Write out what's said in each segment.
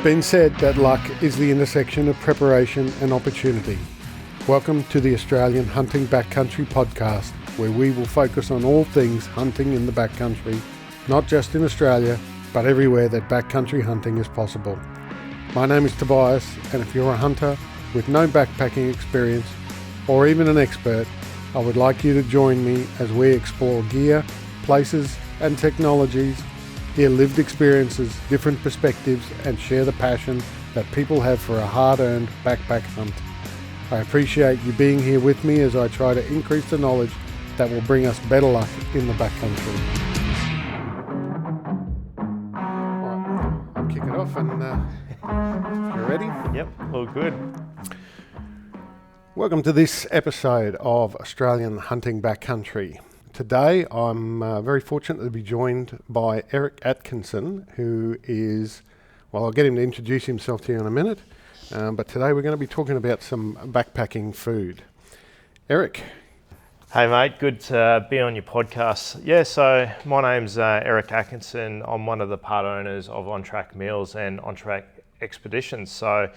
been said that luck is the intersection of preparation and opportunity. Welcome to the Australian Hunting Backcountry podcast, where we will focus on all things hunting in the backcountry, not just in Australia, but everywhere that backcountry hunting is possible. My name is Tobias, and if you're a hunter with no backpacking experience, or even an expert, I would like you to join me as we explore gear, places, and technologies, hear lived experiences, different perspectives, and share the passion that people have for a hard-earned backpack hunt. I appreciate you being here with me as I try to increase the knowledge that will bring us better luck in the backcountry. Alright, I'll kick it off and you ready? Yep, all good. Welcome to this episode of Australian Hunting Backcountry. Today I'm very fortunate to be joined by Eric Atkinson, who is, well, I'll get him to introduce himself to you in a minute, but today we're going to be talking about some backpacking food. Eric. Hey mate, good to be on your podcast. Yeah, so my name's Eric Atkinson. I'm one of the part owners of On Track Meals and On Track Expeditions. So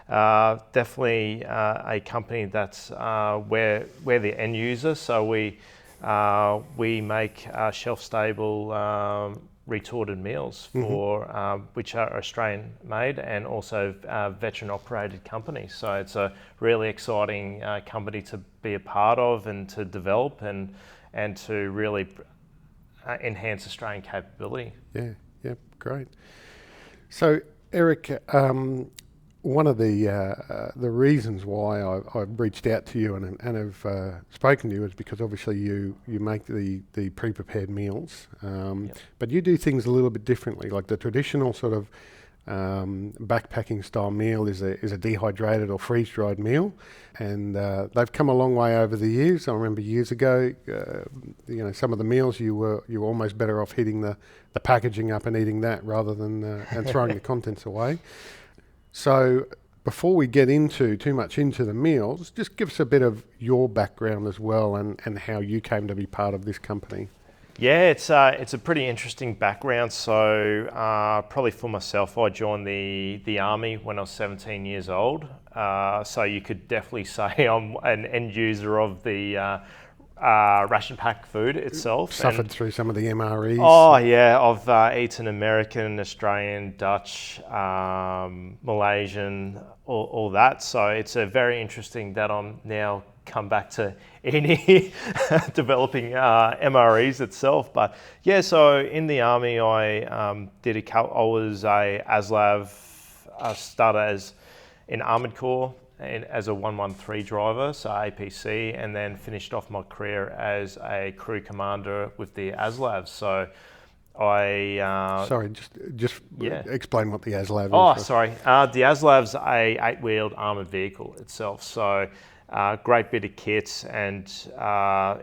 definitely a company that's we're the end user. So we make shelf-stable retorted meals for which are Australian made and also veteran operated companies. So it's a really exciting company to be a part of and to develop and to really enhance Australian capability. Yeah, great. So Eric, one of the reasons why I've reached out to you and have spoken to you is because obviously you make the pre-prepared meals, but you do things a little bit differently. Like the traditional sort of backpacking style meal is a dehydrated or freeze-dried meal, and they've come a long way over the years. I remember years ago, some of the meals you were almost better off hitting the packaging up and eating that rather than and throwing the contents away. So before we get too much into the meals, just give us a bit of your background as well and how you came to be part of this company. Yeah, it's a pretty interesting background. So probably for myself, I joined the army when I was 17 years old. So you could definitely say I'm an end user of the ration pack food itself. Suffered through some of the MREs. Oh yeah, I've eaten American, Australian, Dutch, Malaysian, all that. So it's a very interesting that I'm now come back to eating, developing MREs itself. But yeah, so in the army, I was a ASLAV, started as in Armoured Corps and as a 113 driver, so APC, and then finished off my career as a crew commander with the ASLAV. So I... sorry, just explain what the ASLAV is. Oh, sorry. The ASLAV's a 8-wheeled armoured vehicle itself. So great bit of kit, and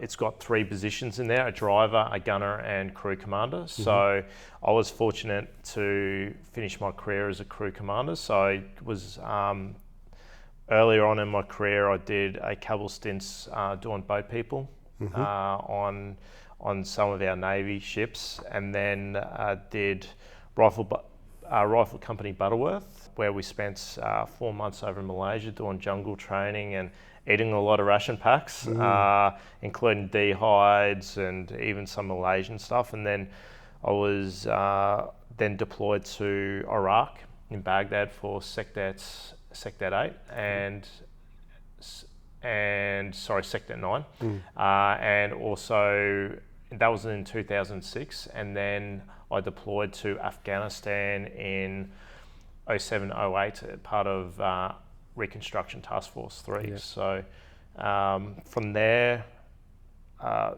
it's got 3 positions in there, a driver, a gunner, and crew commander. So I was fortunate to finish my career as a crew commander. So I was... earlier on in my career, I did a couple stints doing boat people on some of our Navy ships, and then did Rifle Company Butterworth, where we spent 4 months over in Malaysia doing jungle training and eating a lot of ration packs, including dehydrates and even some Malaysian stuff. And then I was then deployed to Iraq in Baghdad for Sector 8 and Sector 9, and also that was in 2006, and then I deployed to Afghanistan in 07-08, part of Reconstruction Task Force 3. Yeah. So from there, I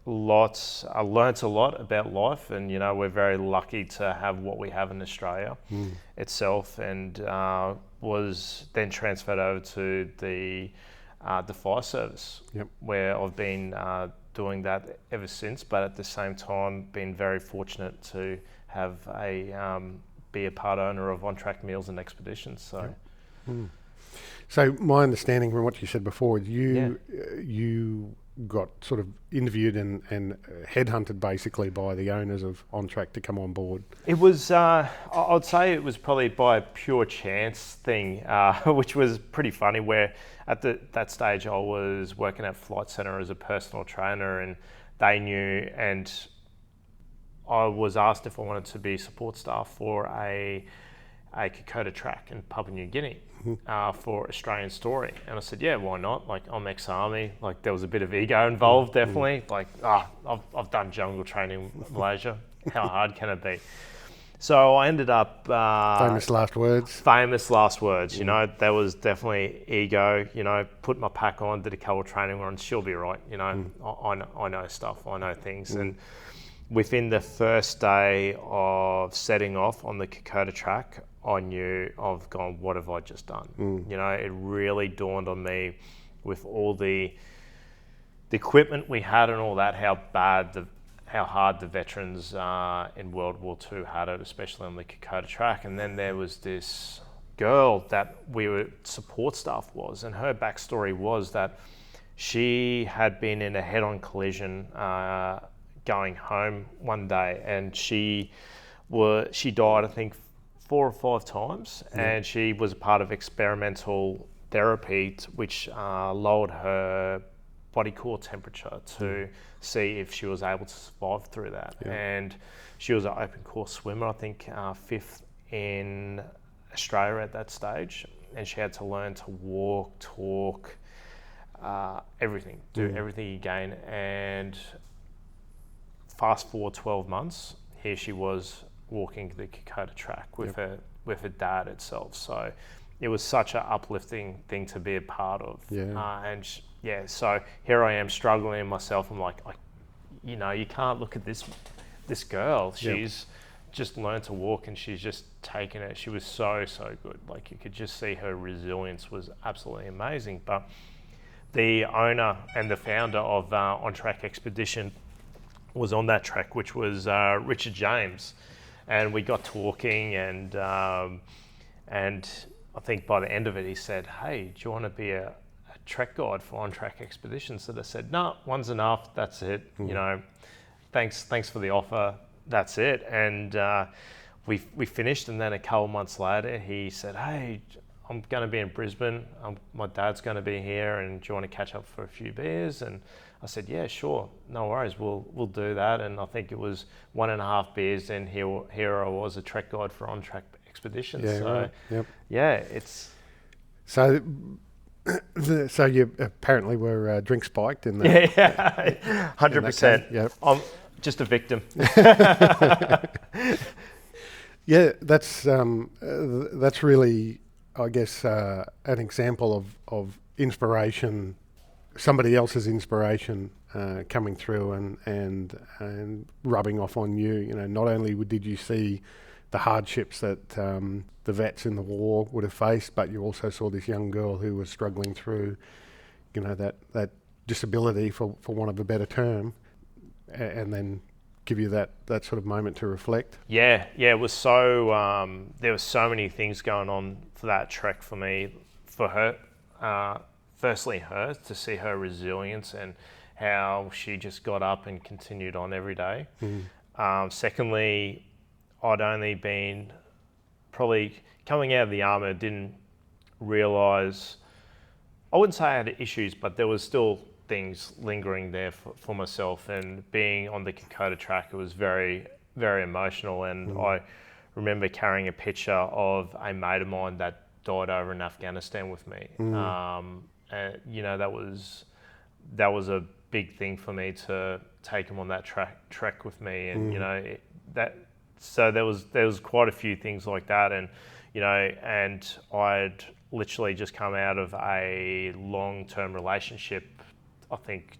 learnt a lot about life, and we're very lucky to have what we have in Australia itself, and was then transferred over to the fire service, where I've been doing that ever since, but at the same time been very fortunate to have be a part owner of On Track Meals and Expeditions. So So my understanding from what you said before is Yeah. you got sort of interviewed and headhunted basically by the owners of On Track to come on board. It was, I'd say it was probably by a pure chance thing, which was pretty funny, where at that stage I was working at Flight Centre as a personal trainer, and they knew, and I was asked if I wanted to be support staff for a Kokoda Track in Papua New Guinea for Australian Story. And I said, yeah, why not? Like, I'm ex-army. Like, there was a bit of ego involved, definitely. Like, I've done jungle training in Malaysia. How hard can it be? So I ended up... Famous last words. Famous last words, you know. There was definitely ego, you know. Put my pack on, did a couple of training runs, she'll be right, you know. I know stuff, I know things. And within the first day of setting off on the Kokoda Track, I knew, I've gone, what have I just done? You know, it really dawned on me with all the equipment we had and all that, how hard the veterans in World War II had it, especially on the Kokoda Track. And then there was this girl that we were support staff was, and her backstory was that she had been in a head-on collision going home one day, and she died, I think, 4 or 5 times, and she was a part of experimental therapy, which lowered her body core temperature to see if she was able to survive through that. And she was an open course swimmer, I think 5th in Australia at that stage, and she had to learn to walk, talk, everything, do everything again. And fast forward 12 months, here she was walking the Kokoda Track with her dad itself. So it was such an uplifting thing to be a part of. So here I am struggling myself. I'm like, you know, you can't look at this girl. She's just learned to walk, and she's just taken it. She was so good. Like, you could just see her resilience was absolutely amazing. But the owner and the founder of On Track Expedition was on that track, which was Richard James. And we got talking, and I think by the end of it, he said, hey, do you want to be a trek guide for On Track Expeditions? So I said, no, one's enough, that's it. You know, thanks for the offer, that's it. And we finished, and then a couple months later, he said, hey, I'm going to be in Brisbane, my dad's going to be here, and do you want to catch up for a few beers? And I said, yeah, sure, no worries, we'll do that. And I think it was 1.5 beers, and here I was, a trek guide for On Track Expeditions. It's... So you apparently were drink spiked in that. 100%. Yep. I'm just a victim. Yeah, that's really, I guess, an example of inspiration, somebody else's inspiration coming through and rubbing off on you. You know, not only did you see the hardships that the vets in the war would have faced, but you also saw this young girl who was struggling through, you know, that disability, for want of a better term, and then give you that sort of moment to reflect. Yeah, it was so, there were so many things going on for that trek for me, for her. Firstly, her, to see her resilience and how she just got up and continued on every day. Secondly, I'd only been probably coming out of the army, didn't realise, I wouldn't say I had issues, but there was still things lingering there for myself. And being on the Kokoda Track, it was very, very emotional. And I remember carrying a picture of a mate of mine that died over in Afghanistan with me. And you know, that was a big thing for me to take him on that trek with me. And you know, so there was quite a few things like that. And you know, and I'd literally just come out of a long-term relationship, I think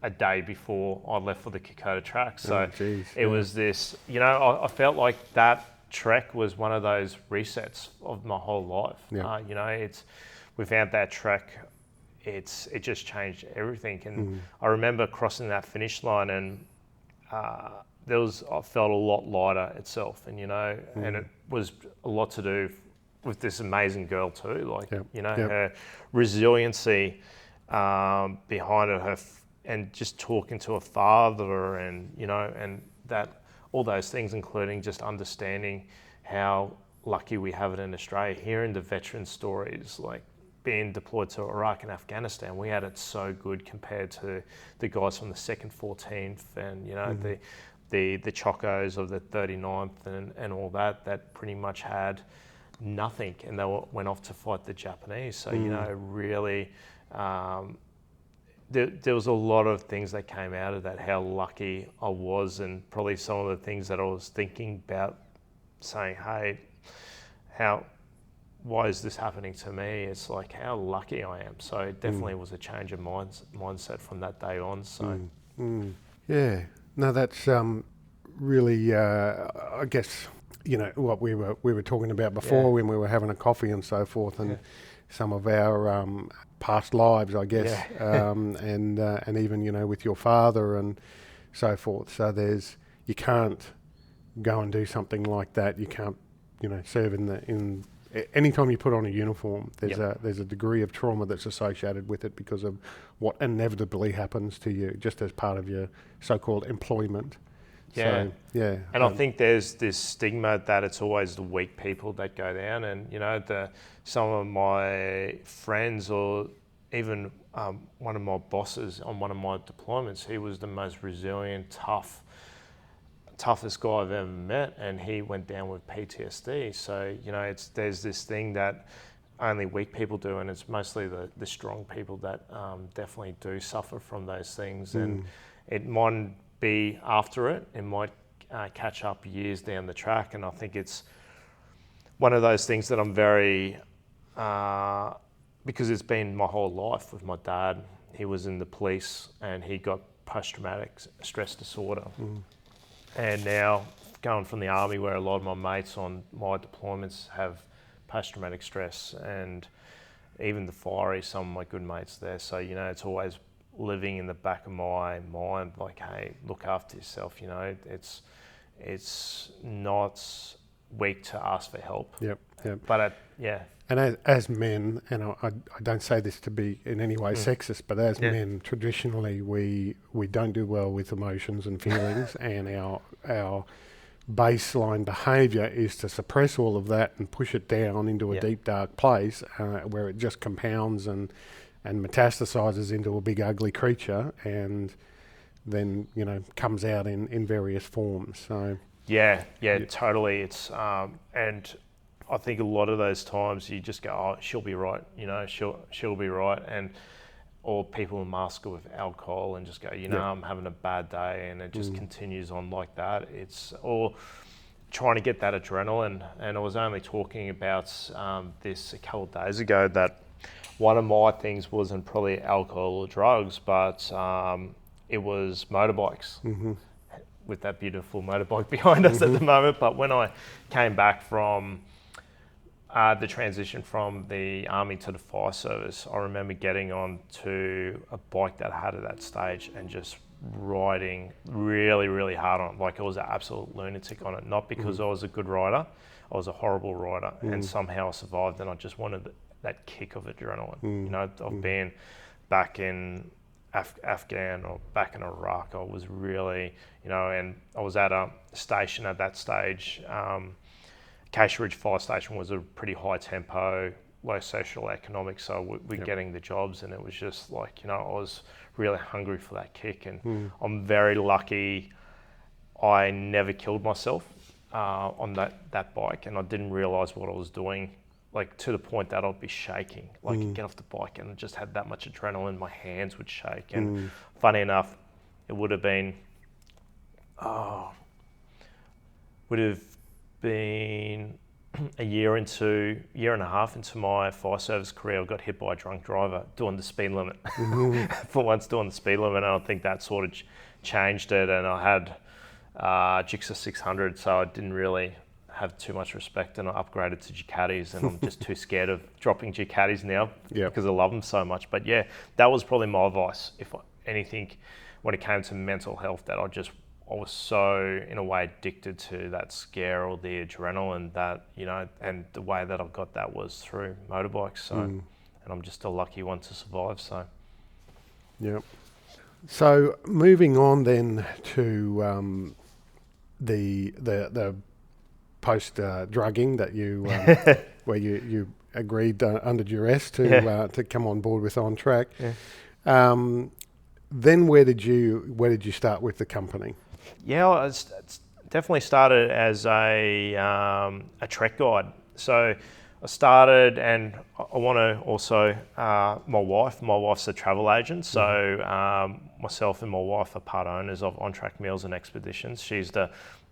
a day before I left for the Kokoda Track. So it was this, you know, I felt like that trek was one of those resets of my whole life. You know, without that trek, it just changed everything. And I remember crossing that finish line, and I felt a lot lighter itself. And you know, and it was a lot to do with this amazing girl too. Like, Yep. you know, Yep. her resiliency behind it, and just talking to her father, and, you know, and that, all those things, including just understanding how lucky we have it in Australia, hearing the veteran stories, like being deployed to Iraq and Afghanistan, we had it so good compared to the guys from the 2nd, 14th, and, you know, the Chocos of the 39th and all that pretty much had nothing, and they went off to fight the Japanese. So, you know, really, there was a lot of things that came out of that, how lucky I was, and probably some of the things that I was thinking about, saying, hey, why is this happening to me? It's like, how lucky I am. So it definitely was a change of mindset from that day on. So Yeah, no, that's really, I guess, you know, what we were talking about before when we were having a coffee and so forth, and some of our past lives, I guess, and even, you know, with your father and so forth. So you can't go and do something like that. You can't, you know, serve in anytime you put on a uniform, there's a degree of trauma that's associated with it because of what inevitably happens to you, just as part of your so-called employment. Yeah. So, and I think there's this stigma that it's always the weak people that go down, and, you know, some of my friends, or even one of my bosses on one of my deployments, he was the most resilient, toughest guy I've ever met, and he went down with PTSD. So, you know, there's this thing that only weak people do, and it's mostly the strong people that definitely do suffer from those things. And it might be after it might catch up years down the track. And I think it's one of those things that I'm very, because it's been my whole life with my dad. He was in the police and he got post-traumatic stress disorder. And now going from the army, where a lot of my mates on my deployments have post-traumatic stress, and even the fiery, some of my good mates there. So, you know, it's always living in the back of my mind, like, hey, look after yourself. You know, it's not weak to ask for help. Yep. But And as men, and I don't say this to be in any way sexist, but as men, traditionally we don't do well with emotions and feelings, and our baseline behaviour is to suppress all of that and push it down into a deep, dark place where it just compounds and metastasizes into a big, ugly creature, and then, you know, comes out in various forms. So totally. It's and I think a lot of those times you just go, oh, she'll be right, you know, she'll be right, or people mask it with alcohol and just go, you know, I'm having a bad day, and it just continues on like that. Or trying to get that adrenaline. And I was only talking about this a couple of days ago, that one of my things wasn't probably alcohol or drugs, but it was motorbikes. With that beautiful motorbike behind us at the moment. But when I came back from the transition from the army to the fire service, I remember getting on to a bike that I had at that stage and just riding really, really hard on it. Like, I was an absolute lunatic on it, not because I was a good rider. I was a horrible rider, and somehow I survived, and I just wanted that kick of adrenaline. You know, of being back in Afghan or back in Iraq. I was really, you know, and I was at a station at that stage. Acacia Ridge Fire Station was a pretty high tempo, low social economic, so we're getting the jobs, and it was just like, you know, I was really hungry for that kick, and I'm very lucky I never killed myself on that bike, and I didn't realise what I was doing, like, to the point that I'd be shaking, like get off the bike and just had that much adrenaline, my hands would shake. And funny enough, it would have been a year and a half into my fire service career, I got hit by a drunk driver doing the speed limit. For once doing the speed limit, and I think that sort of changed it. And I had Gixxer 600, so I didn't really have too much respect, and I upgraded to Ducatis, and I'm just too scared of dropping Ducatis now because I love them so much. But yeah, that was probably my advice, if anything, when it came to mental health, that I was so, in a way, addicted to that scare or the adrenaline that, you know, and the way that I've got that was through motorbikes. So, and I'm just a lucky one to survive. So, Yep. So moving on then to the post drugging that you where you agreed under duress to come on board with On Track. Yeah. Then where did you start with the company? Yeah, it's definitely started as a trek guide. So I started, and I want to also my wife's a travel agent. So myself and my wife are part owners of On Track Meals and Expeditions. She's the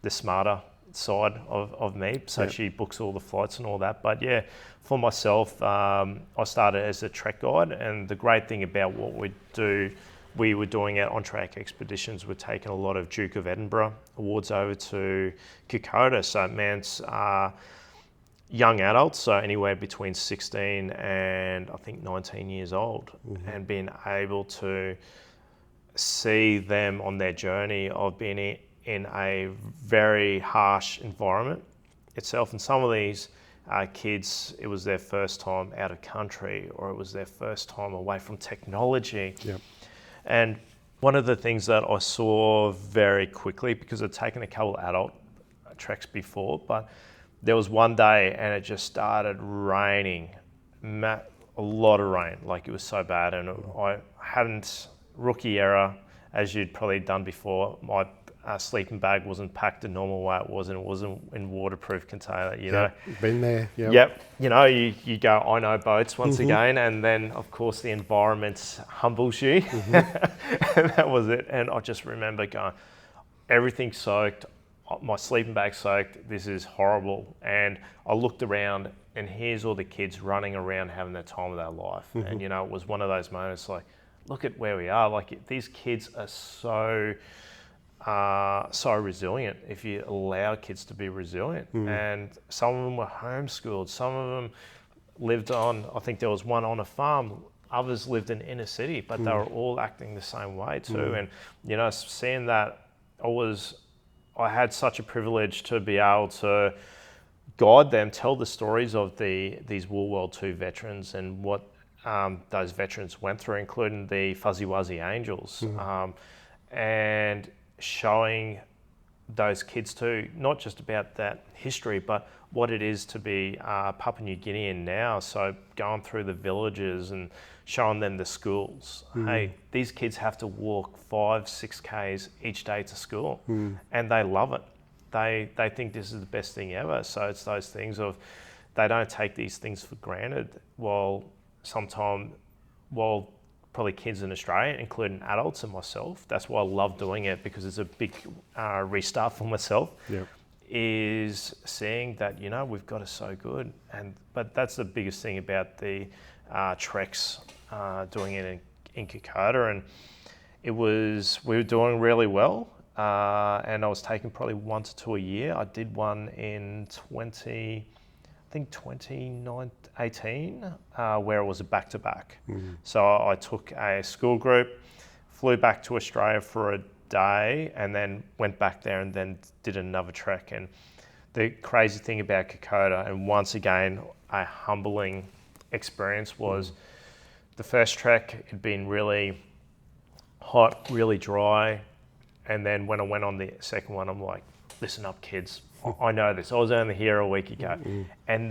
smarter side of me, so she books all the flights and all that. But yeah, for myself, I started as a trek guide, and the great thing about what we were doing at On Track Expeditions, we're taking a lot of Duke of Edinburgh awards over to Kokoda. So it meant young adults, so anywhere between 16 and I think 19 years old, and being able to see them on their journey of being in a very harsh environment itself. And some of these kids, it was their first time out of country, or it was their first time away from technology. Yep. And one of the things that I saw very quickly, because I'd taken a couple of adult treks before, but there was one day and it just started raining, a lot of rain, like it was so bad. And I hadn't, rookie error, as you'd probably done before, my sleeping bag wasn't packed the normal way it wasn't in waterproof container, you know. Been there, Yep. You know, you go, I know boats once again, and then of course the environment humbles you. And that was it. And I just remember going, everything soaked, my sleeping bag soaked, this is horrible. And I looked around, and here's all the kids running around having the time of their life. And you know, it was one of those moments like, look at where we are. Like, these kids are so resilient if you allow kids to be resilient. And some of them were homeschooled, some of them lived on, I think there was one on a farm, others lived in inner city, but they were all acting the same way too. And you know, seeing that, I had such a privilege to be able to guide them, tell the stories of these World War II veterans and what those veterans went through, including the Fuzzy Wuzzy Angels, and showing those kids too, not just about that history, but what it is to be Papua New Guinean now. So going through the villages and showing them the schools. Hey, these kids have to walk 5-6 Ks each day to school, and they love it. They think this is the best thing ever. So it's those things of, they don't take these things for granted, while probably kids in Australia, including adults and myself, that's why I love doing it, because it's a big restart for myself, is seeing that, you know, we've got it so good. But that's the biggest thing about the treks, doing it in Kokoda. And we were doing really well, and I was taking probably 1 to 2 a year. I did one in 2018, where it was a back-to-back. So I took a school group, flew back to Australia for a day, and then went back there and then did another trek. And the crazy thing about Kokoda, and once again, a humbling experience, was the first trek had been really hot, really dry. And then when I went on the second one, I'm like, listen up, kids. I know this. I was only here a week ago. And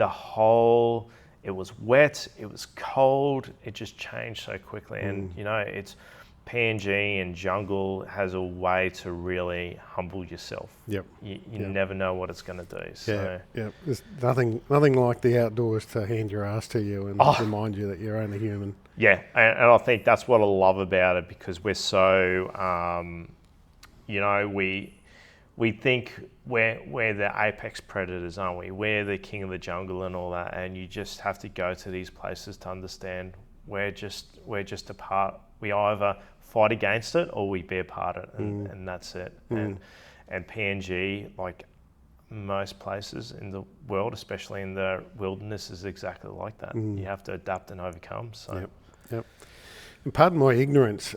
it was wet, it was cold, it just changed so quickly. And, you know, it's PNG and jungle has a way to really humble yourself. You never know what it's going to do. So. There's nothing like the outdoors to hand your ass to you and remind you that you're only human. Yeah, and I think that's what I love about it, because we're so, you know, we think we're the apex predators, aren't we? We're the king of the jungle and all that, and you just have to go to these places to understand we're just a part. We either fight against it or we be a part of it, and that's it. And PNG, like most places in the world, especially in the wilderness, is exactly like that. You have to adapt and overcome. So. Yep. Pardon my ignorance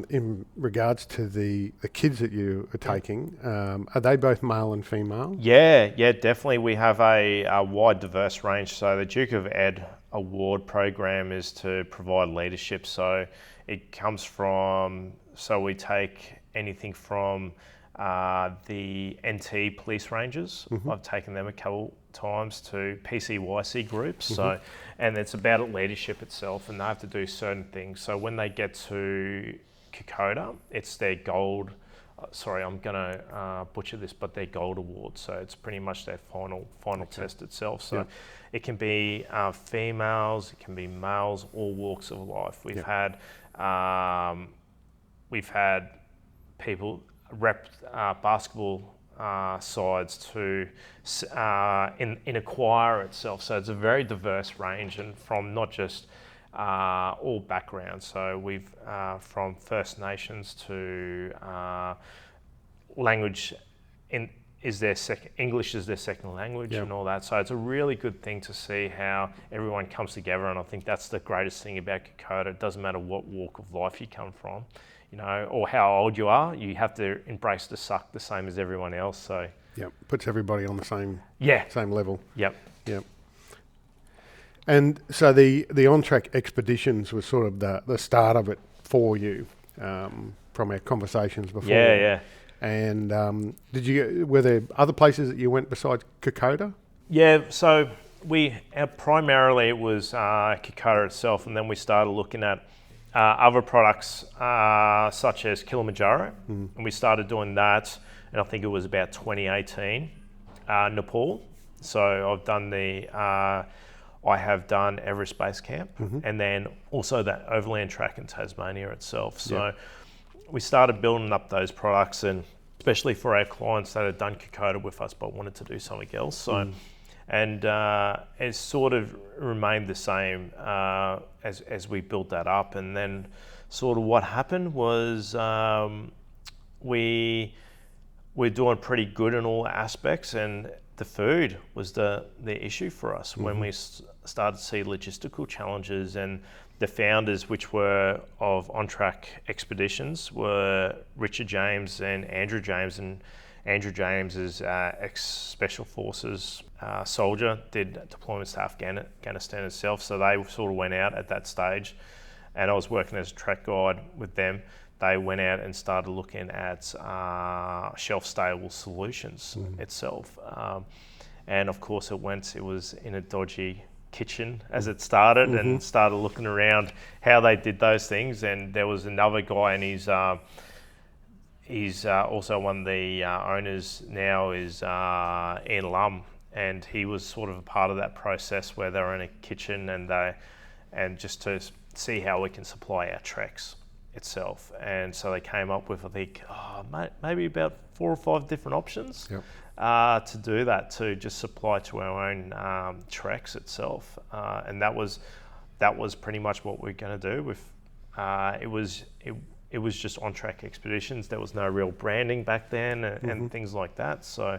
in regards to the kids that you are taking. Are they both male and female? Yeah, definitely. We have a wide, diverse range. So the Duke of Ed Award program is to provide leadership. So it comes from, so we take anything from the NT police rangers. I've taken them a couple times to PCYC groups. So, and it's about leadership itself, and they have to do certain things. So when they get to Kokoda, it's their gold. Sorry, I'm going to butcher this, but their gold award. So it's pretty much their final test itself. So it can be females, it can be males, all walks of life. We've had people rep basketball sides to in a choir itself. So it's a very diverse range, and from not just all backgrounds. So we've from First Nations to language English is their second language and all that. So it's a really good thing to see how everyone comes together, and I think that's the greatest thing about Kokoda. It doesn't matter what walk of life you come from, or how old you are. You have to embrace the suck the same as everyone else. So puts everybody on the same level. Yep. And so the on-track expeditions was sort of the start of it for you, from our conversations before. Yeah. And were there other places that you went besides Kokoda? Yeah, so primarily it was Kokoda itself, and then we started looking at other products such as Kilimanjaro, and we started doing that, and I think it was about 2018, Nepal. So I've done I have done Everest Base Camp, and then also that overland track in Tasmania itself. So we started building up those products, and especially for our clients that had done Kokoda with us but wanted to do something else. So, and it sort of remained the same as we built that up. And then sort of what happened was we're doing pretty good in all aspects, and the food was the issue for us when we started to see logistical challenges. And the founders, which were of On Track Expeditions, were Richard James and Andrew James. And Andrew James is ex-Special Forces soldier, did deployments to Afghanistan itself. So they sort of went out at that stage, and I was working as a track guide with them. They went out and started looking at shelf-stable solutions itself. And of course it was in a dodgy kitchen as it started, and started looking around how they did those things. And there was another guy, and he's also one of the owners now, is Ian Lum, and he was sort of a part of that process where they were in a kitchen and just to see how we can supply our treks itself. And so they came up with, I think, maybe about 4 or 5 different options to do that, to just supply to our own treks itself. And that was pretty much what we're going to do. With it was just On Track Expeditions. There was no real branding back then and things like that. So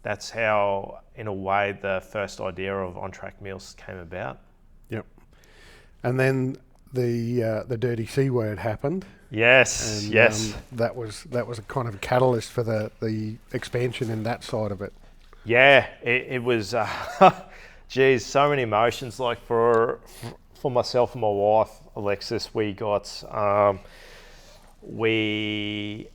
that's how, in a way, the first idea of On Track Meals came about. Yep. And then the dirty C word happened. Yes, and, yes. That was a kind of a catalyst for the expansion in that side of it. Yeah, it was. Geez, so many emotions. Like for myself and my wife, Alexis, we got we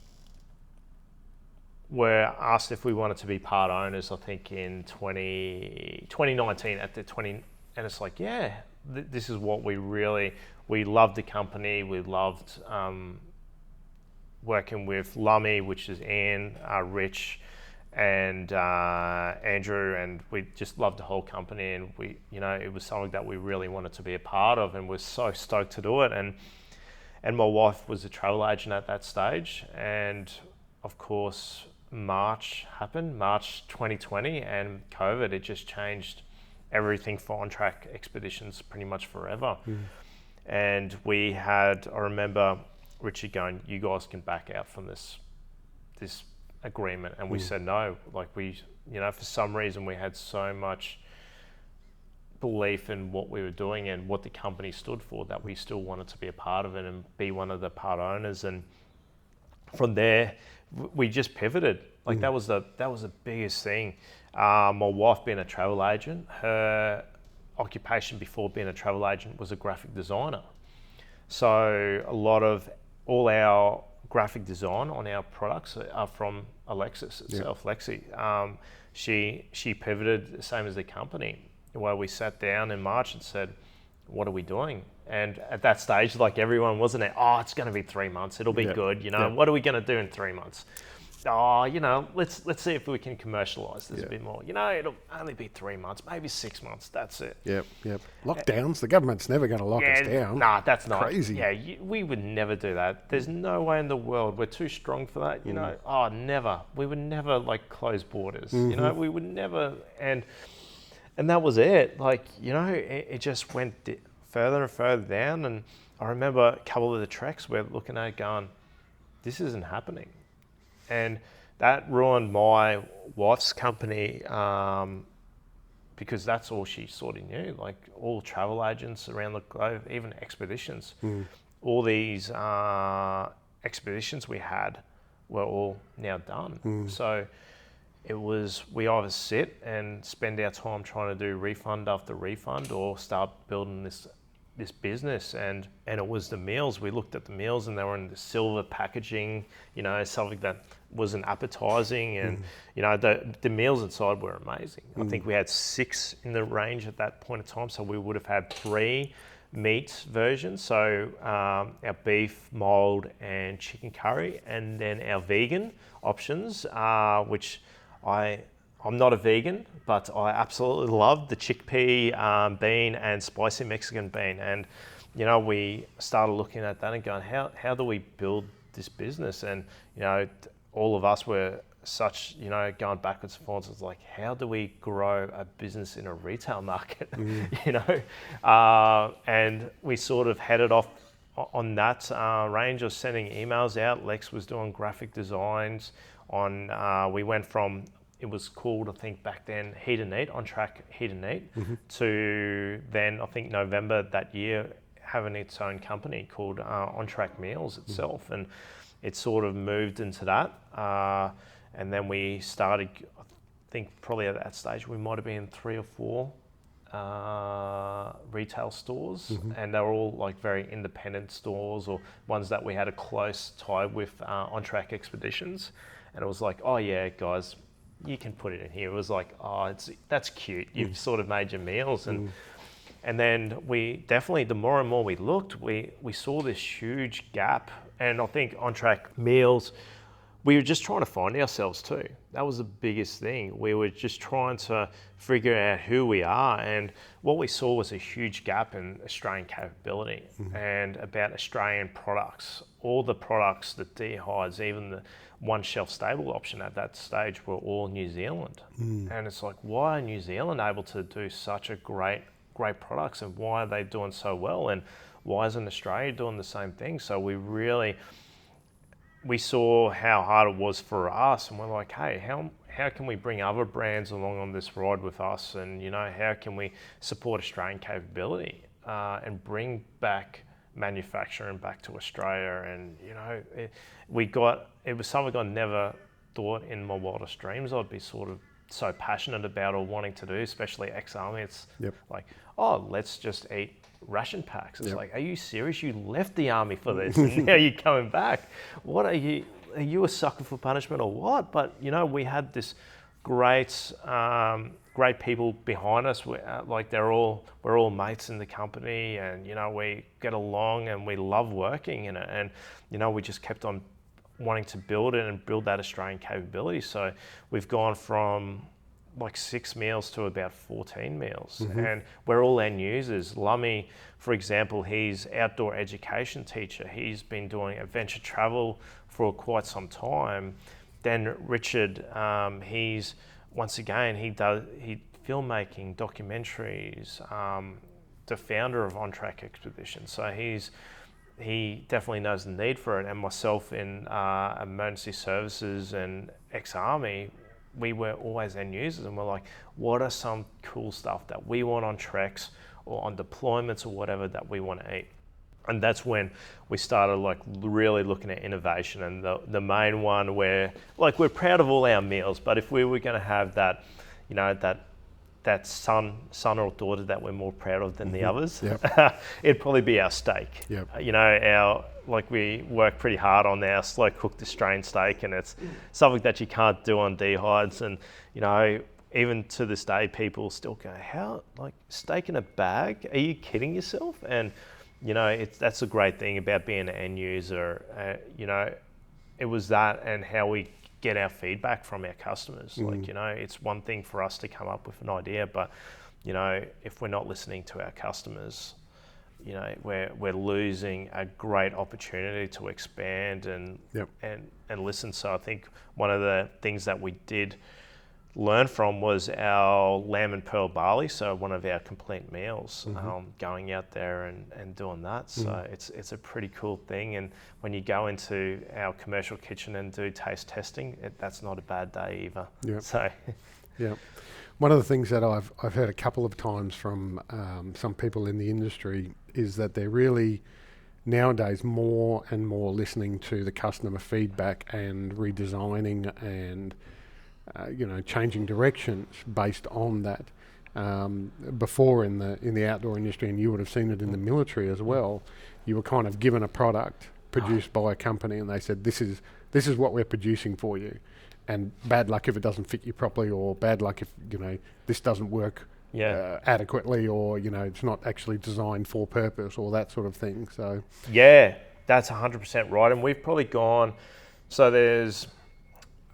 were asked if we wanted to be part owners, I think in 2019 at the 20, and it's like, this is what we loved the company. We loved working with Lummy, which is Anne, Rich, and Andrew, and we just loved the whole company. And it was something that we really wanted to be a part of, and we're so stoked to do it. And my wife was a travel agent at that stage, and of course March happened, March 2020, and COVID. It just changed everything for On Track Expeditions pretty much forever. And I remember Richard going, "You guys can back out from this agreement," and we said no. Like for some reason we had so much belief in what we were doing and what the company stood for, that we still wanted to be a part of it and be one of the part owners. And from there, we just pivoted. Like that was the biggest thing. My wife being a travel agent, her occupation before being a travel agent was a graphic designer. So a lot of all our graphic design on our products are from Alexis itself, Lexi. She pivoted the same as the company, where we sat down in March and said, what are we doing? And at that stage, like everyone, wasn't it? Oh, it's going to be 3 months. It'll be good. What are we going to do in 3 months? Oh, let's see if we can commercialize this a bit more. It'll only be 3 months, maybe 6 months. That's it. Yep. Lockdowns. The government's never going to lock us down. Nah, that's not crazy. Yeah, we would never do that. There's no way in the world. We're too strong for that. Oh, never. We would never close borders. We would never. And that was it. It just went further and further down. And I remember a couple of the treks we're looking at going, this isn't happening. And that ruined my wife's company because that's all she sort of knew. Like all travel agents around the globe, even expeditions, all these expeditions we had were all now done. So it was, we either sit and spend our time trying to do refund after refund or start building this business. And it was the meals. We looked at the meals and they were in the silver packaging, something that wasn't appetizing. And, the meals inside were amazing. I think we had 6 in the range at that point in time. So we would have had 3 meat versions. So our beef, mild and chicken curry, and then our vegan options, which I'm not a vegan, but I absolutely love the chickpea bean and spicy Mexican bean. And, we started looking at that and going, how do we build this business? And, all of us were such, going backwards and forwards. It's like, how do we grow a business in a retail market? And we sort of headed off on that range of sending emails out. Lex was doing graphic designs on, we went from, it was called, I think back then, Heat and Eat, On Track Heat and Eat, to then I think November that year having its own company called On Track Meals itself. And it sort of moved into that. And then we started, I think probably at that stage, we might have been 3 or 4 retail stores, and they were all very independent stores or ones that we had a close tie with On Track Expeditions. And it was like, oh yeah, guys, you can put it in here. It was like, oh, that's cute. You've sort of made your meals. And then we definitely, the more and more we looked, we saw this huge gap. And I think On Track Meals, we were just trying to find ourselves too. That was the biggest thing. We were just trying to figure out who we are. And what we saw was a huge gap in Australian capability and about Australian products. All the products, the dehydrates, even the one shelf stable option at that stage were all New Zealand. And it's like, why are New Zealand able to do such a great products, and why are they doing so well? And why isn't Australia doing the same thing? So we saw how hard it was for us, and we're like, hey, how can we bring other brands along on this ride with us? And how can we support Australian capability and bring back manufacturing back to Australia? And it was something I never thought in my wildest dreams I'd be sort of so passionate about or wanting to do, especially ex-army. It's like, oh, let's just eat ration packs. It's like, are you serious? You left the army for this and now you're coming back. What are you a sucker for punishment or what? But we had this great people behind us. We're all mates in the company, and we get along and we love working in it. And we just kept on wanting to build it and build that Australian capability. So we've gone from 6 meals to about 14 meals, and we're all end users. Lummy, for example, he's outdoor education teacher. He's been doing adventure travel for quite some time. Then Richard, he's he filmmaking, documentaries, the founder of On Track Expedition. So he definitely knows the need for it. And myself in emergency services and ex-army, we were always end users, and we're like, what are some cool stuff that we want on treks or on deployments or whatever that we want to eat? And that's when we started like really looking at innovation. And the main one where like we're proud of all our meals, but if we were going to have that, you know, that son or daughter that we're more proud of than the others, it'd probably be our steak. You know, we work pretty hard on our slow cooked Australian steak, and it's something that you can't do on dehydrates. And you know, even to this day, people still go, "How, like, steak in a bag? Are you kidding yourself?" And you know, that's a great thing about being an end user. You know, it was that and how we get our feedback from our customers. Like, you know, it's one thing for us to come up with an idea, but you know, if we're not listening to our customers, you know, we're losing a great opportunity to expand and listen. So I think one of the things that we did learn from was our lamb and pearl barley, so one of our complete meals, going out there and doing that. So it's a pretty cool thing. And when you go into our commercial kitchen and do taste testing, that's not a bad day either. So one of the things that I've heard a couple of times from some people in the industry is that they're really nowadays more and more listening to the customer feedback and redesigning and you know, changing directions based on that. Before in the outdoor industry, and you would have seen it in the military as well, you were kind of given a product produced by a company, and they said, this is what we're producing for you, and bad luck if it doesn't fit you properly, or bad luck if, you know, this doesn't work adequately, or, you know, it's not actually designed for purpose, or that sort of thing. So yeah, that's 100% right. And we've probably gone, so there's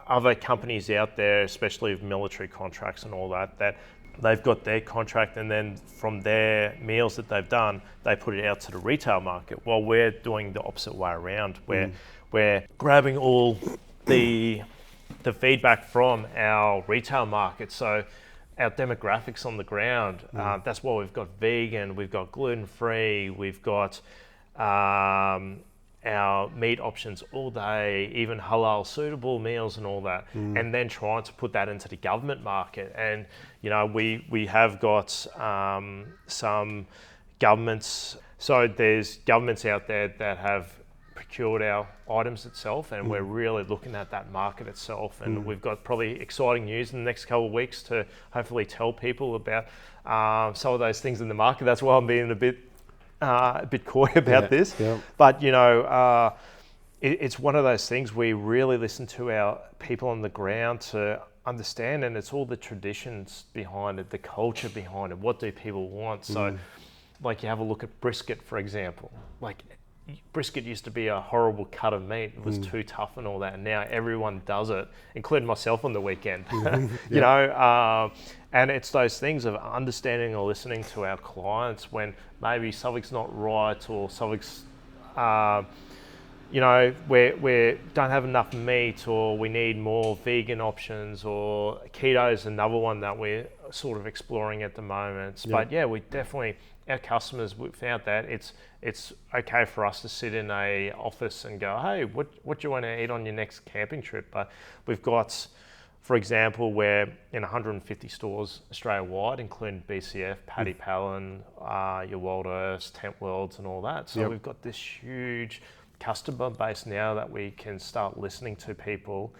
other companies out there, especially with military contracts and all that, that they've got their contract, and then from their meals that they've done, they put it out to the retail market. While we're doing the opposite way around, where we're grabbing all the feedback from our retail market. So our demographics on the ground, that's why we've got vegan, we've got gluten-free, we've got our meat options all day, even halal suitable meals and all that, and then trying to put that into the government market. And you know, we have got some governments, so there's governments out there that have procured our items itself, and we're really looking at that market itself. And we've got probably exciting news in the next couple of weeks to hopefully tell people about some of those things in the market. That's why I'm being a bit coy about this, but you know, it's one of those things we really listen to our people on the ground to understand, and it's all the traditions behind it, the culture behind it, what do people want. So like, you have a look at brisket, for example. Like, brisket used to be a horrible cut of meat. It was too tough and all that, and now everyone does it, including myself on the weekend. You know, and it's those things of understanding or listening to our clients when maybe something's not right, or something's you know, we don't have enough meat, or we need more vegan options, or keto is another one that we're sort of exploring at the moment. But yeah, we definitely, our customers, we found that it's okay for us to sit in a office and go, hey, what do you want to eat on your next camping trip? But we've got, for example, we're in 150 stores Australia-wide, including BCF, Paddy Palin, your Wild Earths, Tent Worlds and all that. So we've got this huge customer base now that we can start listening to people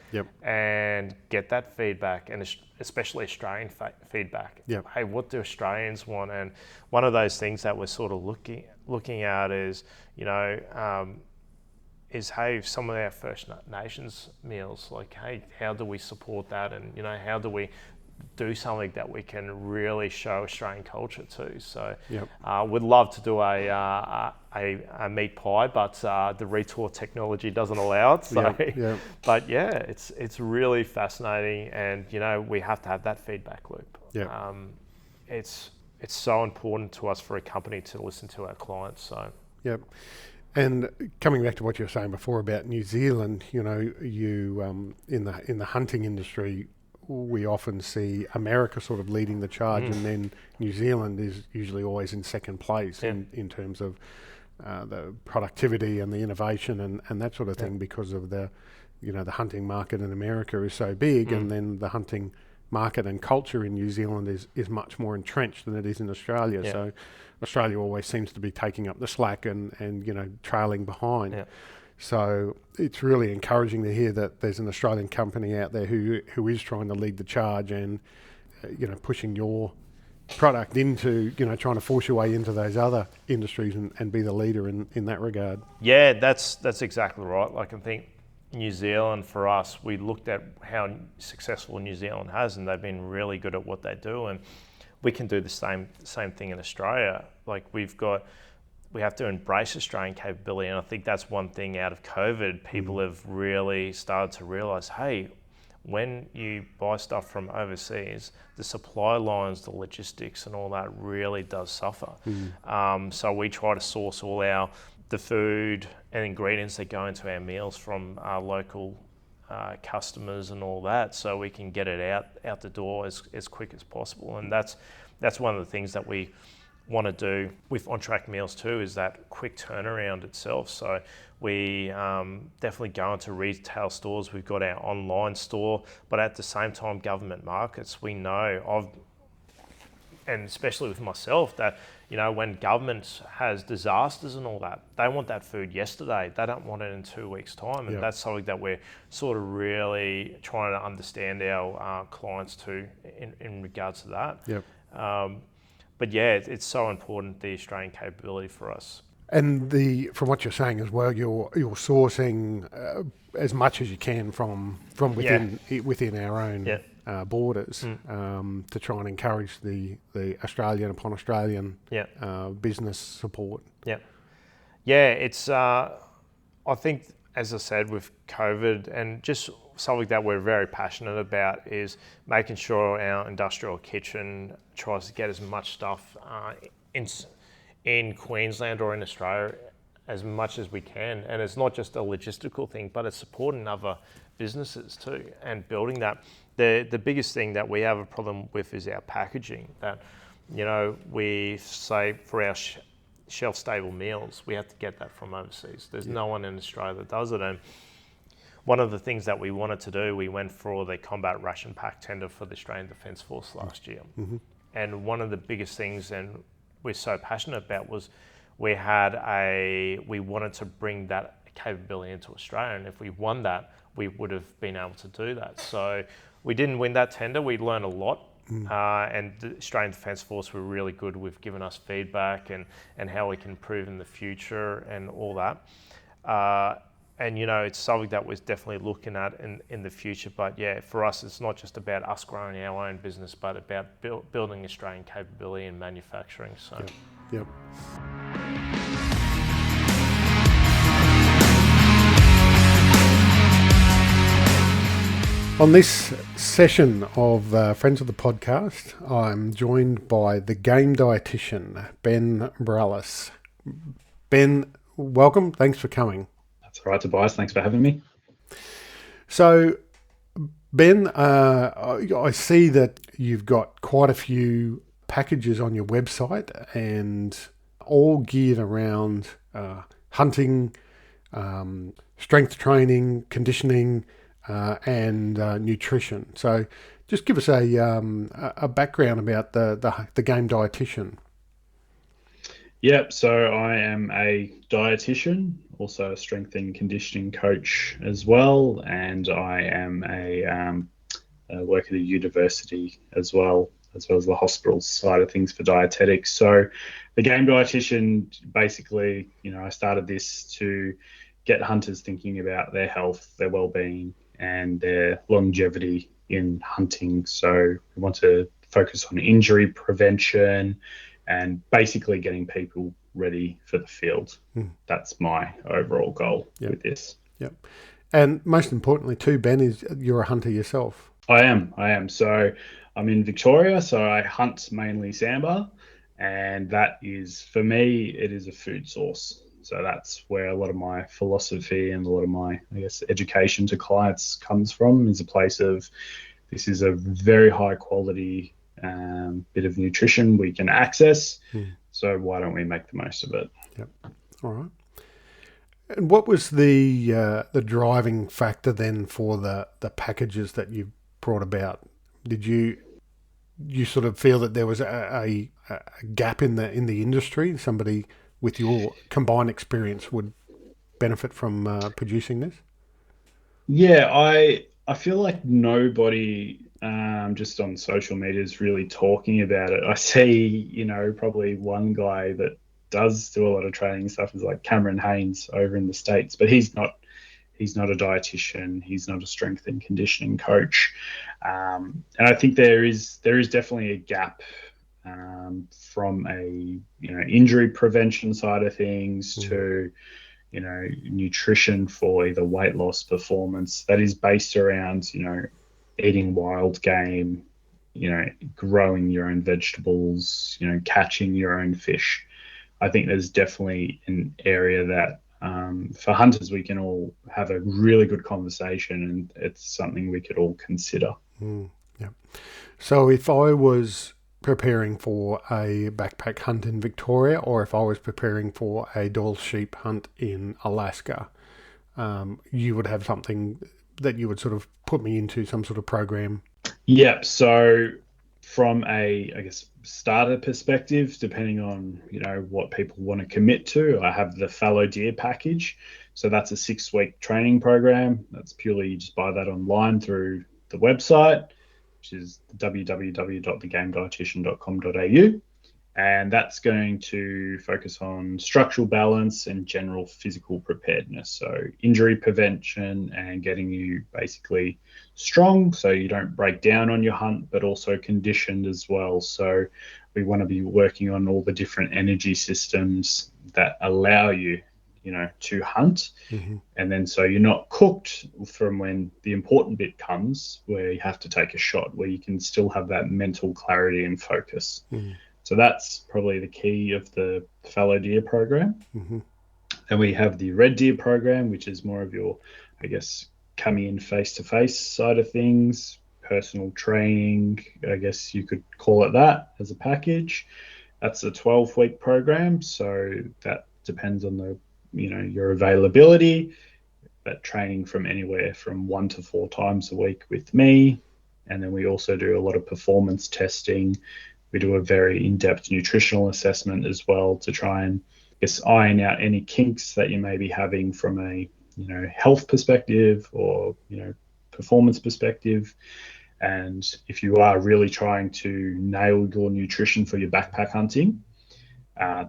and get that feedback, and especially Australian feedback. Hey, what do Australians want? And one of those things that we're sort of looking at is, you know, is, hey, some of our First Nations meals, like, hey, how do we support that? And, you know, how do we do something that we can really show Australian culture too? So we'd love to do a meat pie, but the retour technology doesn't allow it. So, but yeah, it's really fascinating, and you know, we have to have that feedback loop. It's so important to us for a company to listen to our clients. So and coming back to what you were saying before about New Zealand, you know, you in the hunting industry, we often see America sort of leading the charge, and then New Zealand is usually always in second place in terms of the productivity and the innovation and that sort of thing, because of the hunting market in America is so big, and then the hunting market and culture in New Zealand is much more entrenched than it is in Australia. Yeah. So Australia always seems to be taking up the slack and trailing behind. Yeah. So it's really encouraging to hear that there's an Australian company out there who is trying to lead the charge and pushing your product into trying to force your way into those other industries and be the leader in that regard. Yeah, that's exactly right. Like, I think New Zealand, for us, we looked at how successful New Zealand has, and they've been really good at what they do, and we can do the same thing in Australia. Like, we have to embrace Australian capability, and I think that's one thing out of COVID. People have really started to realise, hey, when you buy stuff from overseas, the supply lines, the logistics and all that really does suffer. So we try to source all the food and ingredients that go into our meals from our local customers and all that, so we can get it out the door as quick as possible. And that's one of the things that we want to do with on-track meals too, is that quick turnaround itself. So we definitely go into retail stores. We've got our online store, but at the same time, government markets. We know and especially with myself, that when government has disasters and all that, they want that food yesterday. They don't want it in 2 weeks' time, and that's something that we're sort of really trying to understand our clients too in regards to that. But yeah, it's so important, the Australian capability for us. And from what you're saying as well, you're sourcing as much as you can from within our own borders to try and encourage the Australian upon Australian business support. It's I think, as I said, with COVID, and just something that we're very passionate about is making sure our industrial kitchen tries to get as much stuff in Queensland or in Australia as much as we can. And it's not just a logistical thing, but it's supporting other businesses too and building that. The biggest thing that we have a problem with is our packaging. That, we say for our shelf-stable meals, we have to get that from overseas. There's no one in Australia that does it. And one of the things that we wanted to do, we went for the combat ration pack tender for the Australian Defence Force last year. And one of the biggest things, and we're so passionate about, was we wanted to bring that capability into Australia. And if we won that, we would have been able to do that. So we didn't win that tender. We learned a lot. And the Australian Defence Force were really good with giving us feedback and how we can improve in the future and all that. And it's something that we're definitely looking at in the future. But yeah, for us, it's not just about us growing our own business, but about building Australian capability in manufacturing. So. Yep. On this session of Friends of the Podcast, I'm joined by the Game Dietitian, Ben Brallis. Ben, welcome. Thanks for coming. That's all right, Tobias. Thanks for having me. So, Ben, I see that you've got quite a few packages on your website and all geared around hunting, strength training, conditioning, and nutrition. So just give us a background about the Game Dietitian. Yep, so I am a dietitian, also a strength and conditioning coach as well, and I am I work at a university as well as the hospital side of things for dietetics. So the Game Dietitian, basically, I started this to get hunters thinking about their health, their well-being, and their longevity in hunting. So we want to focus on injury prevention and basically getting people ready for the field. That's my overall goal with this. Yep. And most importantly too, Ben, is you're a hunter yourself. I am. So I'm in Victoria, so I hunt mainly sambar, and that is, for me, it is a food source. So that's where a lot of my philosophy and a lot of my, education to clients comes from, is a place of, this is a very high quality bit of nutrition we can access. So why don't we make the most of it? Yep. All right. And what was the driving factor then for the packages that you brought about? Did you sort of feel that there was a gap in the industry? Somebody with your combined experience would benefit from producing this? Yeah, I feel like nobody just on social media is really talking about it. I see, probably one guy that does do a lot of training stuff is like Cameron Haynes over in the States, but he's not a dietitian, he's not a strength and conditioning coach. And I think there is definitely a gap from a injury prevention side of things to nutrition for either weight loss, performance that is based around eating wild game, growing your own vegetables, catching your own fish. I think there's definitely an area that for hunters we can all have a really good conversation, and it's something we could all consider. Yeah. So if I was preparing for a backpack hunt in Victoria, or if I was preparing for a Doyle sheep hunt in Alaska, you would have something that you would sort of put me into some sort of program. Yeah. So from a, I guess, starter perspective, depending on what people want to commit to, I have the fallow deer package. So that's a 6-week training program. That's purely, you just buy that online through the website, which is www.thegamedietician.com.au. And that's going to focus on structural balance and general physical preparedness. So injury prevention and getting you basically strong so you don't break down on your hunt, but also conditioned as well. So we want to be working on all the different energy systems that allow you, to hunt. Mm-hmm. And then so you're not cooked from when the important bit comes, where you have to take a shot, where you can still have that mental clarity and focus. Mm-hmm. So that's probably the key of the fallow deer program. Mm-hmm. And we have the red deer program, which is more of your, I guess, coming in face-to-face side of things, personal training, I guess you could call it that as a package. That's a 12-week program. So that depends on your availability, but training from anywhere from 1 to 4 times a week with me. And then we also do a lot of performance testing. We do a very in-depth nutritional assessment as well to try and, I guess, iron out any kinks that you may be having from a, health perspective or, performance perspective. And if you are really trying to nail your nutrition for your backpack hunting,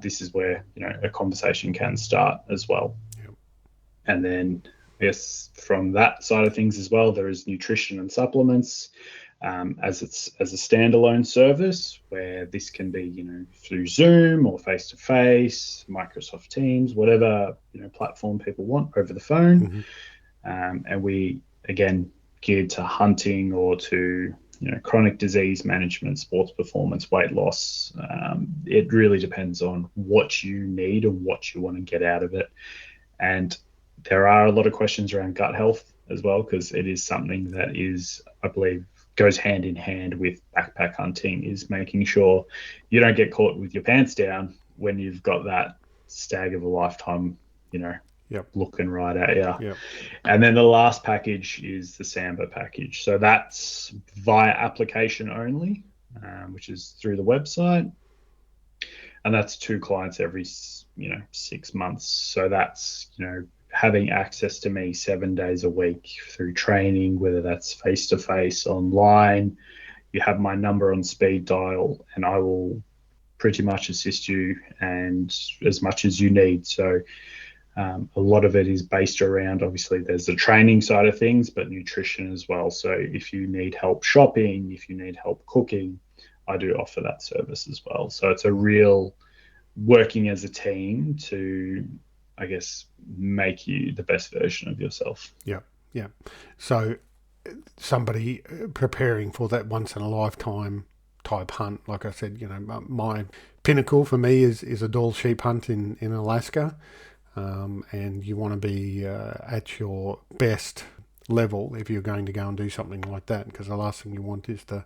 this is where, a conversation can start as well. Yep. And then, I guess, from that side of things as well, there is nutrition and supplements. As a standalone service, where this can be, through Zoom or face-to-face, Microsoft Teams, whatever platform people want over the phone. Mm-hmm. And we, again, geared to hunting or to chronic disease management, sports performance, weight loss. It really depends on what you need and what you want to get out of it. And there are a lot of questions around gut health as well, because it is something that is, I believe, goes hand in hand with backpack hunting, is making sure you don't get caught with your pants down when you've got that stag of a lifetime, Yep. looking right at you. Yep. And then the last package is the Samba package. So that's via application only, which is through the website. And that's 2 clients every, 6 months. So that's, having access to me 7 days a week through training, whether that's face-to-face, online. You have my number on speed dial, and I will pretty much assist you and as much as you need. So a lot of it is based around, obviously, there's the training side of things, but nutrition as well. So if you need help shopping, if you need help cooking, I do offer that service as well. So it's a real working as a team to, I guess, make you the best version of yourself. Yeah, yeah. So somebody preparing for that once in a lifetime type hunt, like I said, my pinnacle for me is a Doyle sheep hunt in Alaska, and you want to be at your best level if you're going to go and do something like that, because the last thing you want is to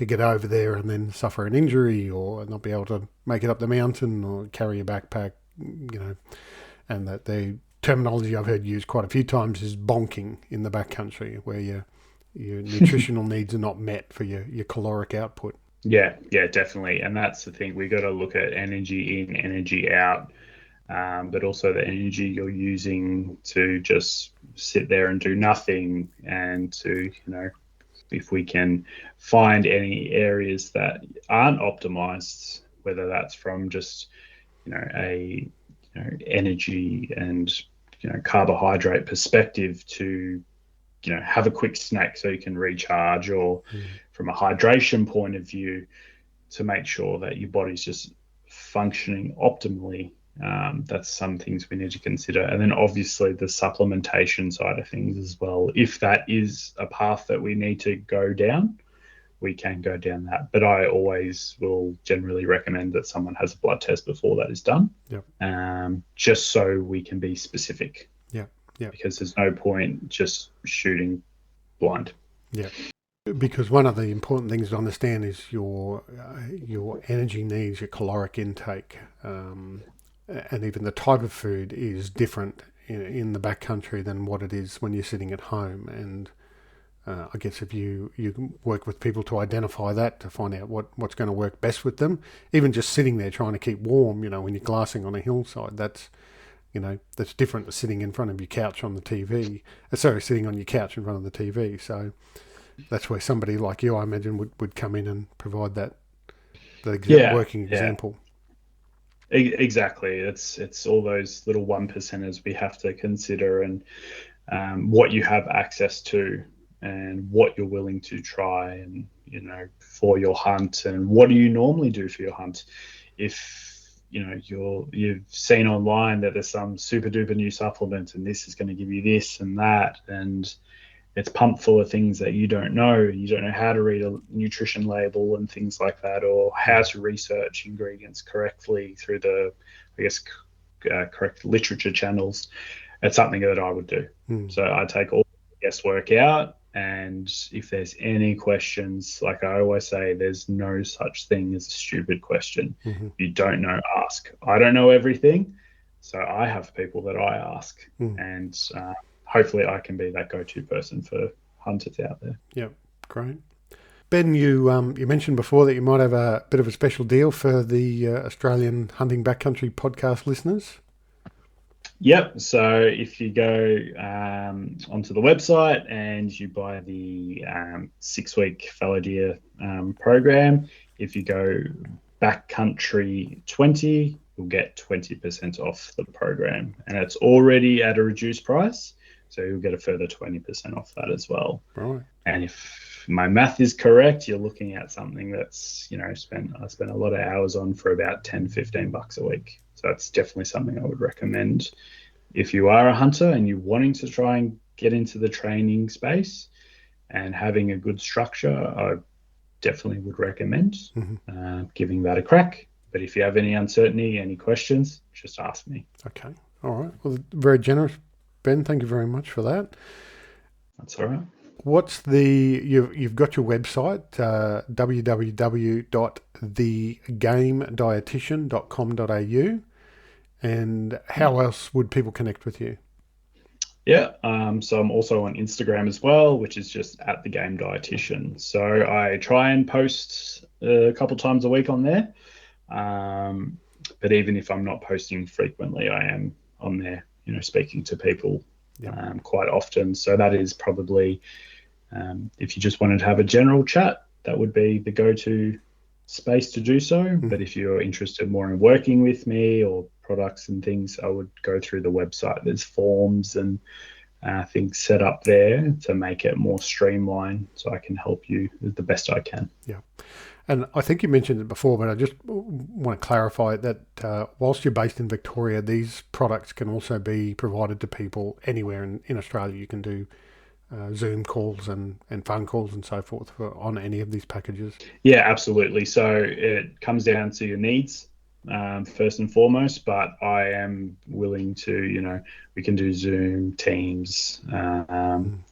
get over there and then suffer an injury or not be able to make it up the mountain or carry a backpack, and that the terminology I've heard used quite a few times is bonking in the backcountry, where your nutritional needs are not met for your caloric output. Yeah, definitely. And that's the thing. We got to look at energy in, energy out, but also the energy you're using to just sit there and do nothing, and to, if we can find any areas that aren't optimized, whether that's from just, a energy and, carbohydrate perspective, to have a quick snack so you can recharge, or from a hydration point of view, to make sure that your body's just functioning optimally. That's some things we need to consider. And then obviously the supplementation side of things as well. If that is a path that we need to go down, we can go down that. But I always will generally recommend that someone has a blood test before that is done. Yep. Just so we can be specific. Yeah. Because there's no point just shooting blind. Yeah. Because one of the important things to understand is your energy needs, your caloric intake, and even the type of food is different in the backcountry than what it is when you're sitting at home. And I guess if you work with people to identify that, to find out what's going to work best with them, even just sitting there trying to keep warm, when you're glassing on a hillside, that's different to sitting in front of your couch on the TV. Sitting on your couch in front of the TV. So that's where somebody like you, I imagine, would come in and provide that working example. Exactly. It's all those little 1%ers we have to consider, and what you have access to, and what you're willing to try, and for your hunt, and what do you normally do for your hunt. If you've seen online that there's some super duper new supplement, and this is going to give you this and that, and it's pumped full of things that you don't know how to read a nutrition label and things like that, or how to research ingredients correctly through the, correct literature channels. It's something that I would do. So I take all the guesswork out, and if there's any questions, like I always say, there's no such thing as a stupid question. You don't know, ask. I don't know everything, so I have people that I ask, and hopefully I can be that go-to person for hunters out there. Yep, great. Ben, you mentioned before that you might have a bit of a special deal for the Australian Hunting Backcountry podcast listeners. Yep. So if you go onto the website and you buy the 6-week fallow deer program, if you go Backcountry 20, you'll get 20% off the program, and it's already at a reduced price, so you'll get a further 20% off that as well. Right. And if my math is correct, you're looking at something that's I spent a lot of hours on for about $10-15 a week. So that's definitely something I would recommend if you are a hunter and you're wanting to try and get into the training space and having a good structure. I definitely would recommend giving that a crack. But if you have any uncertainty, any questions, just ask me. Okay. All right. Well, very generous, Ben. Thank you very much for that. That's all right. What's you've got your website, www.thegamedietician.com.au, and how else would people connect with you? Yeah, so I'm also on Instagram as well, which is just at the Game Dietician. So I try and post a couple times a week on there, but even if I'm not posting frequently, I am on there, speaking to people quite often. So that is probably, if you just wanted to have a general chat, that would be the go-to space to do so. But if you're interested more in working with me or products and things, I would go through the website. There's forms and things set up there to make it more streamlined, so I can help you the best I can. Yeah. And I think you mentioned it before, but I just want to clarify that whilst you're based in Victoria, these products can also be provided to people anywhere in Australia. You can do Zoom calls and phone calls and so forth on any of these packages. Yeah, absolutely. So it comes down to your needs first and foremost, but I am willing to, we can do Zoom, Teams,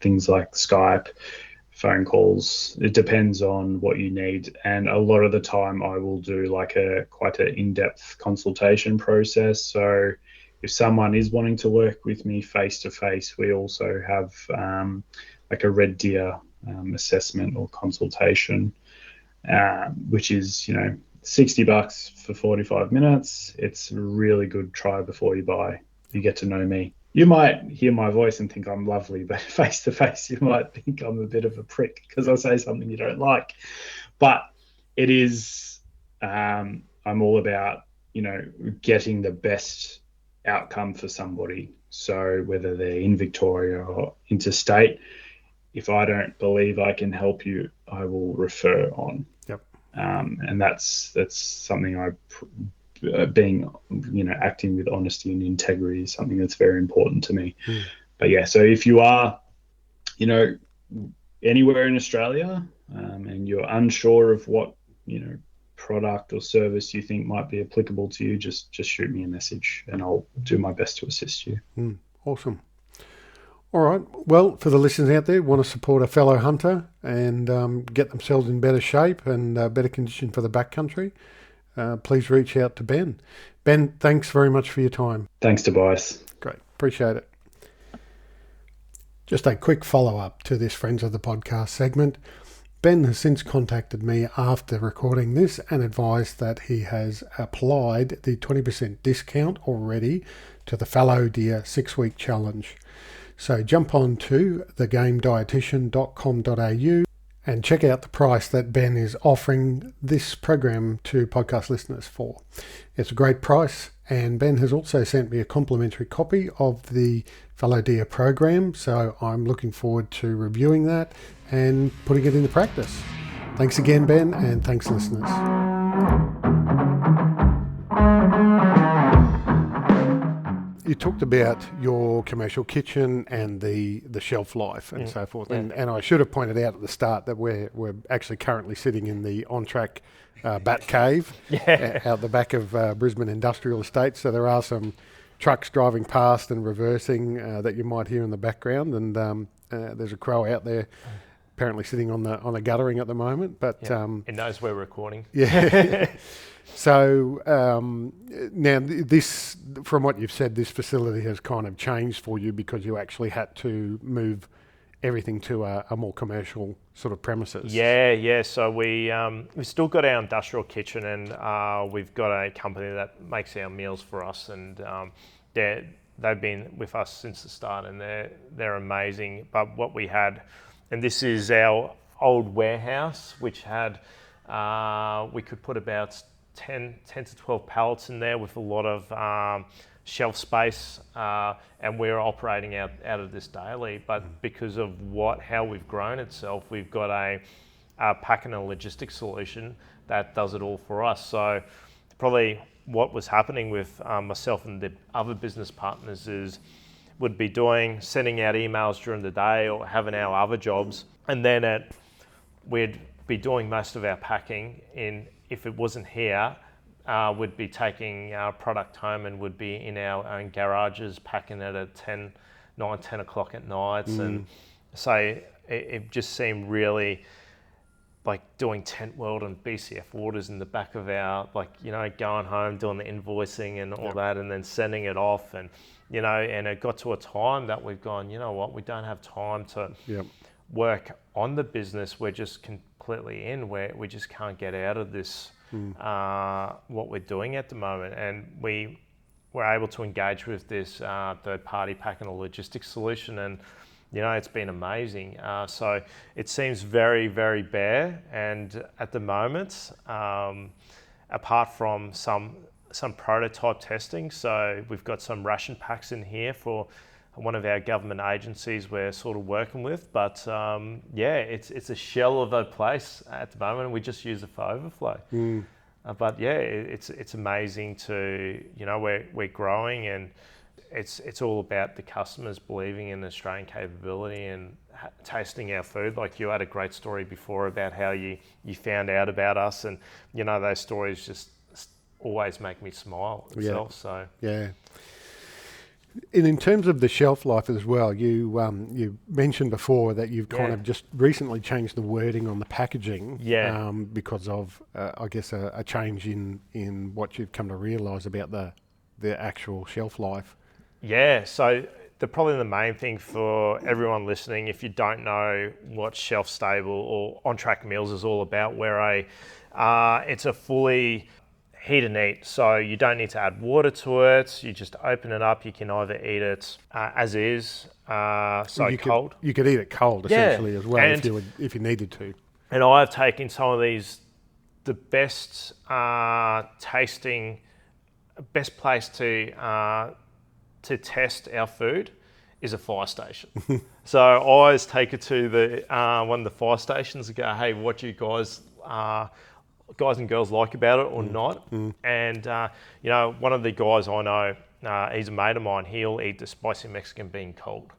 things like Skype, phone calls. It depends on what you need, and a lot of the time I will do like quite an in-depth consultation process. So if someone is wanting to work with me face to face, we also have like a red deer assessment or consultation, which is, you know, $60 for 45 minutes. It's a really good try before you buy. You get to know me. You might hear my voice and think I'm lovely, but face to face, you might think I'm a bit of a prick because I say something you don't like. But it is, I'm all about, you know, getting the best outcome for somebody. So whether they're in Victoria or interstate, if I don't believe I can help you, I will refer on. Yep. And that's something being, you know, acting with honesty and integrity is something that's very important to me. But yeah, so if you are, you know, anywhere in Australia, and you're unsure of what, you know, product or service you think might be applicable to you, just shoot me a message and I'll do my best to assist you. Awesome. All right. Well, for the listeners out there who want to support a fellow hunter and get themselves in better shape and better condition for the backcountry, please reach out to Ben. Ben, thanks very much for your time. Thanks, Tobias. Great. Appreciate it. Just a quick follow-up to this Friends of the Podcast segment. Ben has since contacted me after recording this and advised that he has applied the 20% discount already to the Fallow Deer 6-week challenge. So jump on to thegamedietician.com.au and check out the price that Ben is offering this program to podcast listeners for. It's a great price, and Ben has also sent me a complimentary copy of the Fallow Deer program, so I'm looking forward to reviewing that and putting it into practice. Thanks again, Ben, and thanks, listeners. You talked about your commercial kitchen and the shelf life and so forth. And I should have pointed out at the start that we're actually currently sitting in the on-track bat cave out the back of Brisbane Industrial Estate. So there are some trucks driving past and reversing that you might hear in the background. And there's a crow out there apparently sitting on a guttering at the moment. But it knows we're recording. Yeah. So now this, from what you've said, this facility has kind of changed for you because you actually had to move everything to a more commercial sort of premises. Yeah. So we've still got our industrial kitchen, and we've got a company that makes our meals for us, and they've been with us since the start, and they're amazing. But what we had, and this is our old warehouse, which had we could put about 10 to 12 pallets in there with a lot of shelf space, and we're operating out of this daily. But because of how we've grown itself, we've got a packing and logistics solution that does it all for us. So probably what was happening with myself and the other business partners is would be sending out emails during the day or having our other jobs, and then we'd be doing most of our packing if it wasn't here, we'd be taking our product home and would be in our own garages packing it at 10 o'clock at nights. And so it just seemed really like doing Tent World and BCF orders in the back of our, going home, doing the invoicing and all that, and then sending it off. And, and it got to a time that we've gone, you know what, we don't have time to work on the business. We're just completely in where we just can't get out of this, what we're doing at the moment. And we were able to engage with this third-party packing and logistics solution, and it's been amazing. So it seems very, very bare, and at the moment, apart from some prototype testing, so we've got some ration packs in here for one of our government agencies we're sort of working with, but it's a shell of a place at the moment, and we just use it for overflow. But it's amazing to, we're growing, and it's all about the customers believing in the Australian capability and tasting our food. Like you had a great story before about how you found out about us, and those stories just always make me smile itself. So And in terms of the shelf life as well, you mentioned before that you've kind of just recently changed the wording on the packaging, because of I guess a change in what you've come to realise about the actual shelf life. Yeah, so probably the main thing for everyone listening, if you don't know what shelf stable or on track meals is all about, where it's a fully heat and eat, so you don't need to add water to it. You just open it up. You can either eat it as is, cold. You could eat it cold essentially as well, if you needed to. And I've taken some of these, the best tasting, best place to test our food is a fire station. So I always take it to the one of the fire stations and go, hey, what do you guys and girls like about it or not? And one of the guys I know, he's a mate of mine, he'll eat the spicy Mexican bean cold.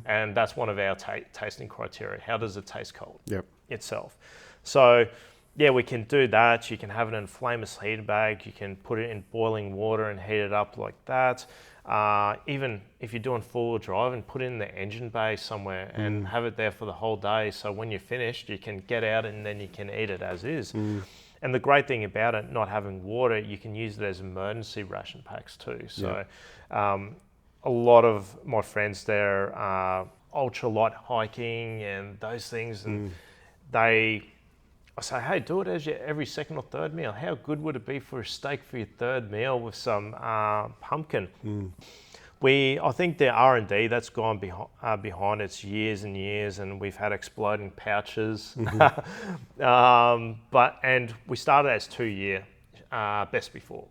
And that's one of our tasting criteria. How does it taste cold itself? So yeah, we can do that. You can have it in a flameless heater bag. You can put it in boiling water and heat it up like that. Even if you're doing four-wheel drive, and put it in the engine bay somewhere and have it there for the whole day. So when you're finished, you can get out and then you can eat it as is. And the great thing about it, not having water, you can use it as emergency ration packs too. So a lot of my friends there are ultra light hiking and those things, and I say, hey, do it as your every second or third meal. How good would it be for a steak for your third meal with some pumpkin? I think the R&D that's gone behind it's years and years, and we've had exploding pouches. And we started as 2-year best before,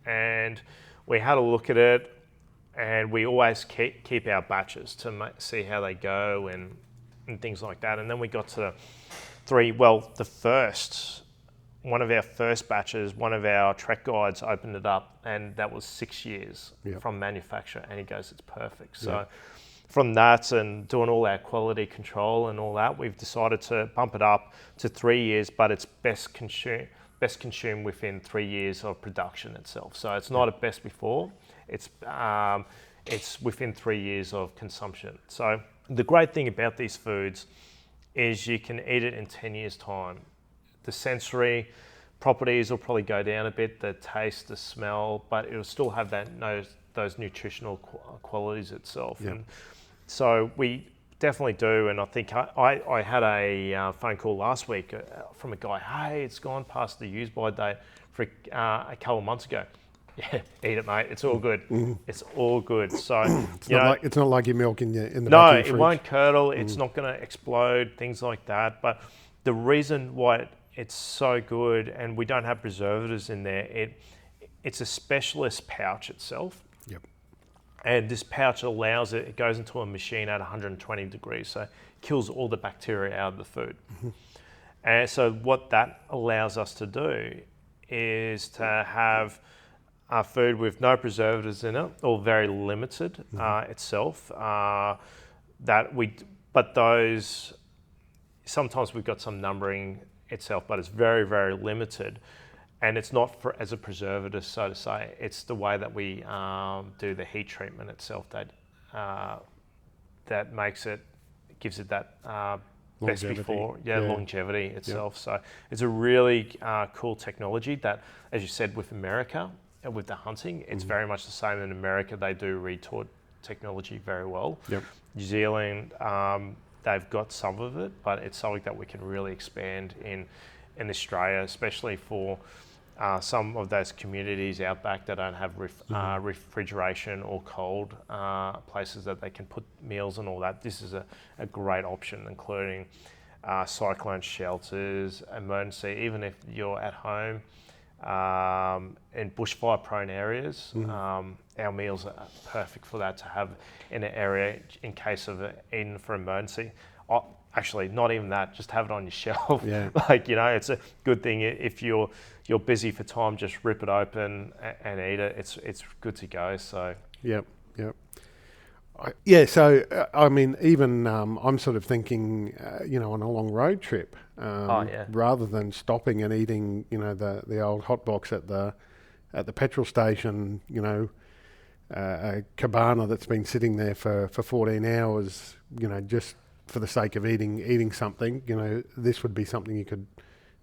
and we had a look at it, and we always keep our batches to see how they go and things like that. And then we got to one of our first batches, one of our Trek guides opened it up, and that was 6 years from manufacture, and he goes, it's perfect. So from that and doing all our quality control and all that, we've decided to bump it up to 3 years, but it's best consumed within 3 years of production itself. So it's not at best before, it's within 3 years of consumption. So the great thing about these foods is you can eat it in 10 years' time. The sensory properties will probably go down a bit, the taste, the smell, but it'll still have those nutritional qualities itself. And so we definitely do, and I think I had a phone call last week from a guy, hey, it's gone past the use-by date for a couple of months ago. Yeah, eat it, mate. It's all good. It's all good. So it's not like your milk in the vacuum fridge. It won't curdle. It's not going to explode. Things like that. But the reason why it's so good, and we don't have preservatives in there, it's a specialist pouch itself. And this pouch allows it goes into a machine at 120 degrees, so it kills all the bacteria out of the food. And so what that allows us to do is to have food with no preservatives in it, or very limited itself. But those, sometimes we've got some numbering itself, but it's very, very limited. And it's not as a preservative, so to say. It's the way that we do the heat treatment itself that gives it that best before, longevity itself. So it's a really cool technology that, as you said, with America, with the hunting, it's very much the same in America. They do retort technology very well. New Zealand, they've got some of it, but it's something that we can really expand in Australia, especially for some of those communities out back that don't have refrigeration or cold places that they can put meals and all that. This is a great option, including cyclone shelters, emergency, even if you're at home in bushfire prone areas, our meals are perfect for that, to have in an area in case of eating for emergency. Actually, not even that, just have it on your shelf. It's a good thing if you're busy for time, just rip it open and eat it. It's good to go. So So I mean, even I'm sort of thinking, on a long road trip, rather than stopping and eating, the old hot box at the petrol station, a cabana that's been sitting there for 14 hours, just for the sake of eating something, this would be something you could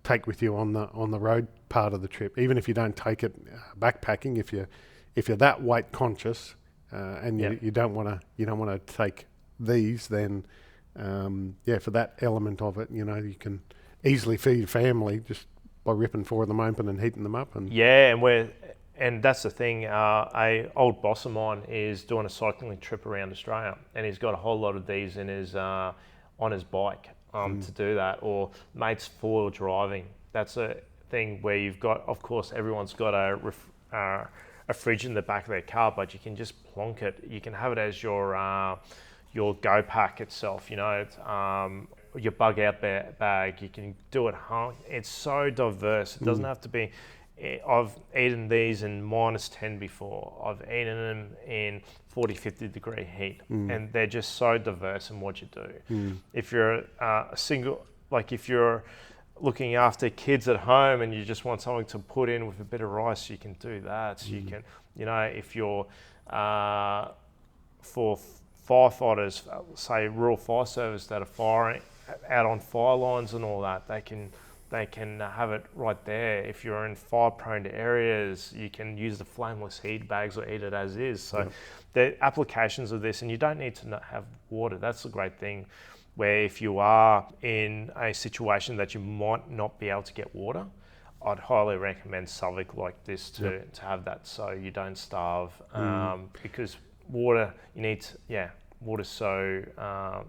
take with you on the road part of the trip, even if you don't take it backpacking. If you're that weight conscious and you don't want to take these, then for that element of it, you can easily feed your family just by ripping 4 of them open and heating them up. And that's the thing. A old boss of mine is doing a cycling trip around Australia, and he's got a whole lot of these in his on his bike to do that, or mates 4-wheel driving. That's a thing where you've got, of course, everyone's got a fridge in the back of their car, but you can just plonk it. You can have it as your go pack itself. Your bug out bag. You can do it. It's so diverse. It doesn't have to be. I've eaten these in -10 before. I've eaten them in 40, 50 degree heat, and they're just so diverse in what you do. If you're if you're looking after kids at home and you just want something to put in with a bit of rice, you can do that. So you can, if you're for firefighters, say rural fire service that are firing out on fire lines and all that, they can have it right there. If you're in fire-prone areas, you can use the flameless heat bags or eat it as is. So the applications of this, and you don't need to not have water. That's the great thing, where if you are in a situation that you might not be able to get water, I'd highly recommend something like this to have that, so you don't starve. Because water, water's so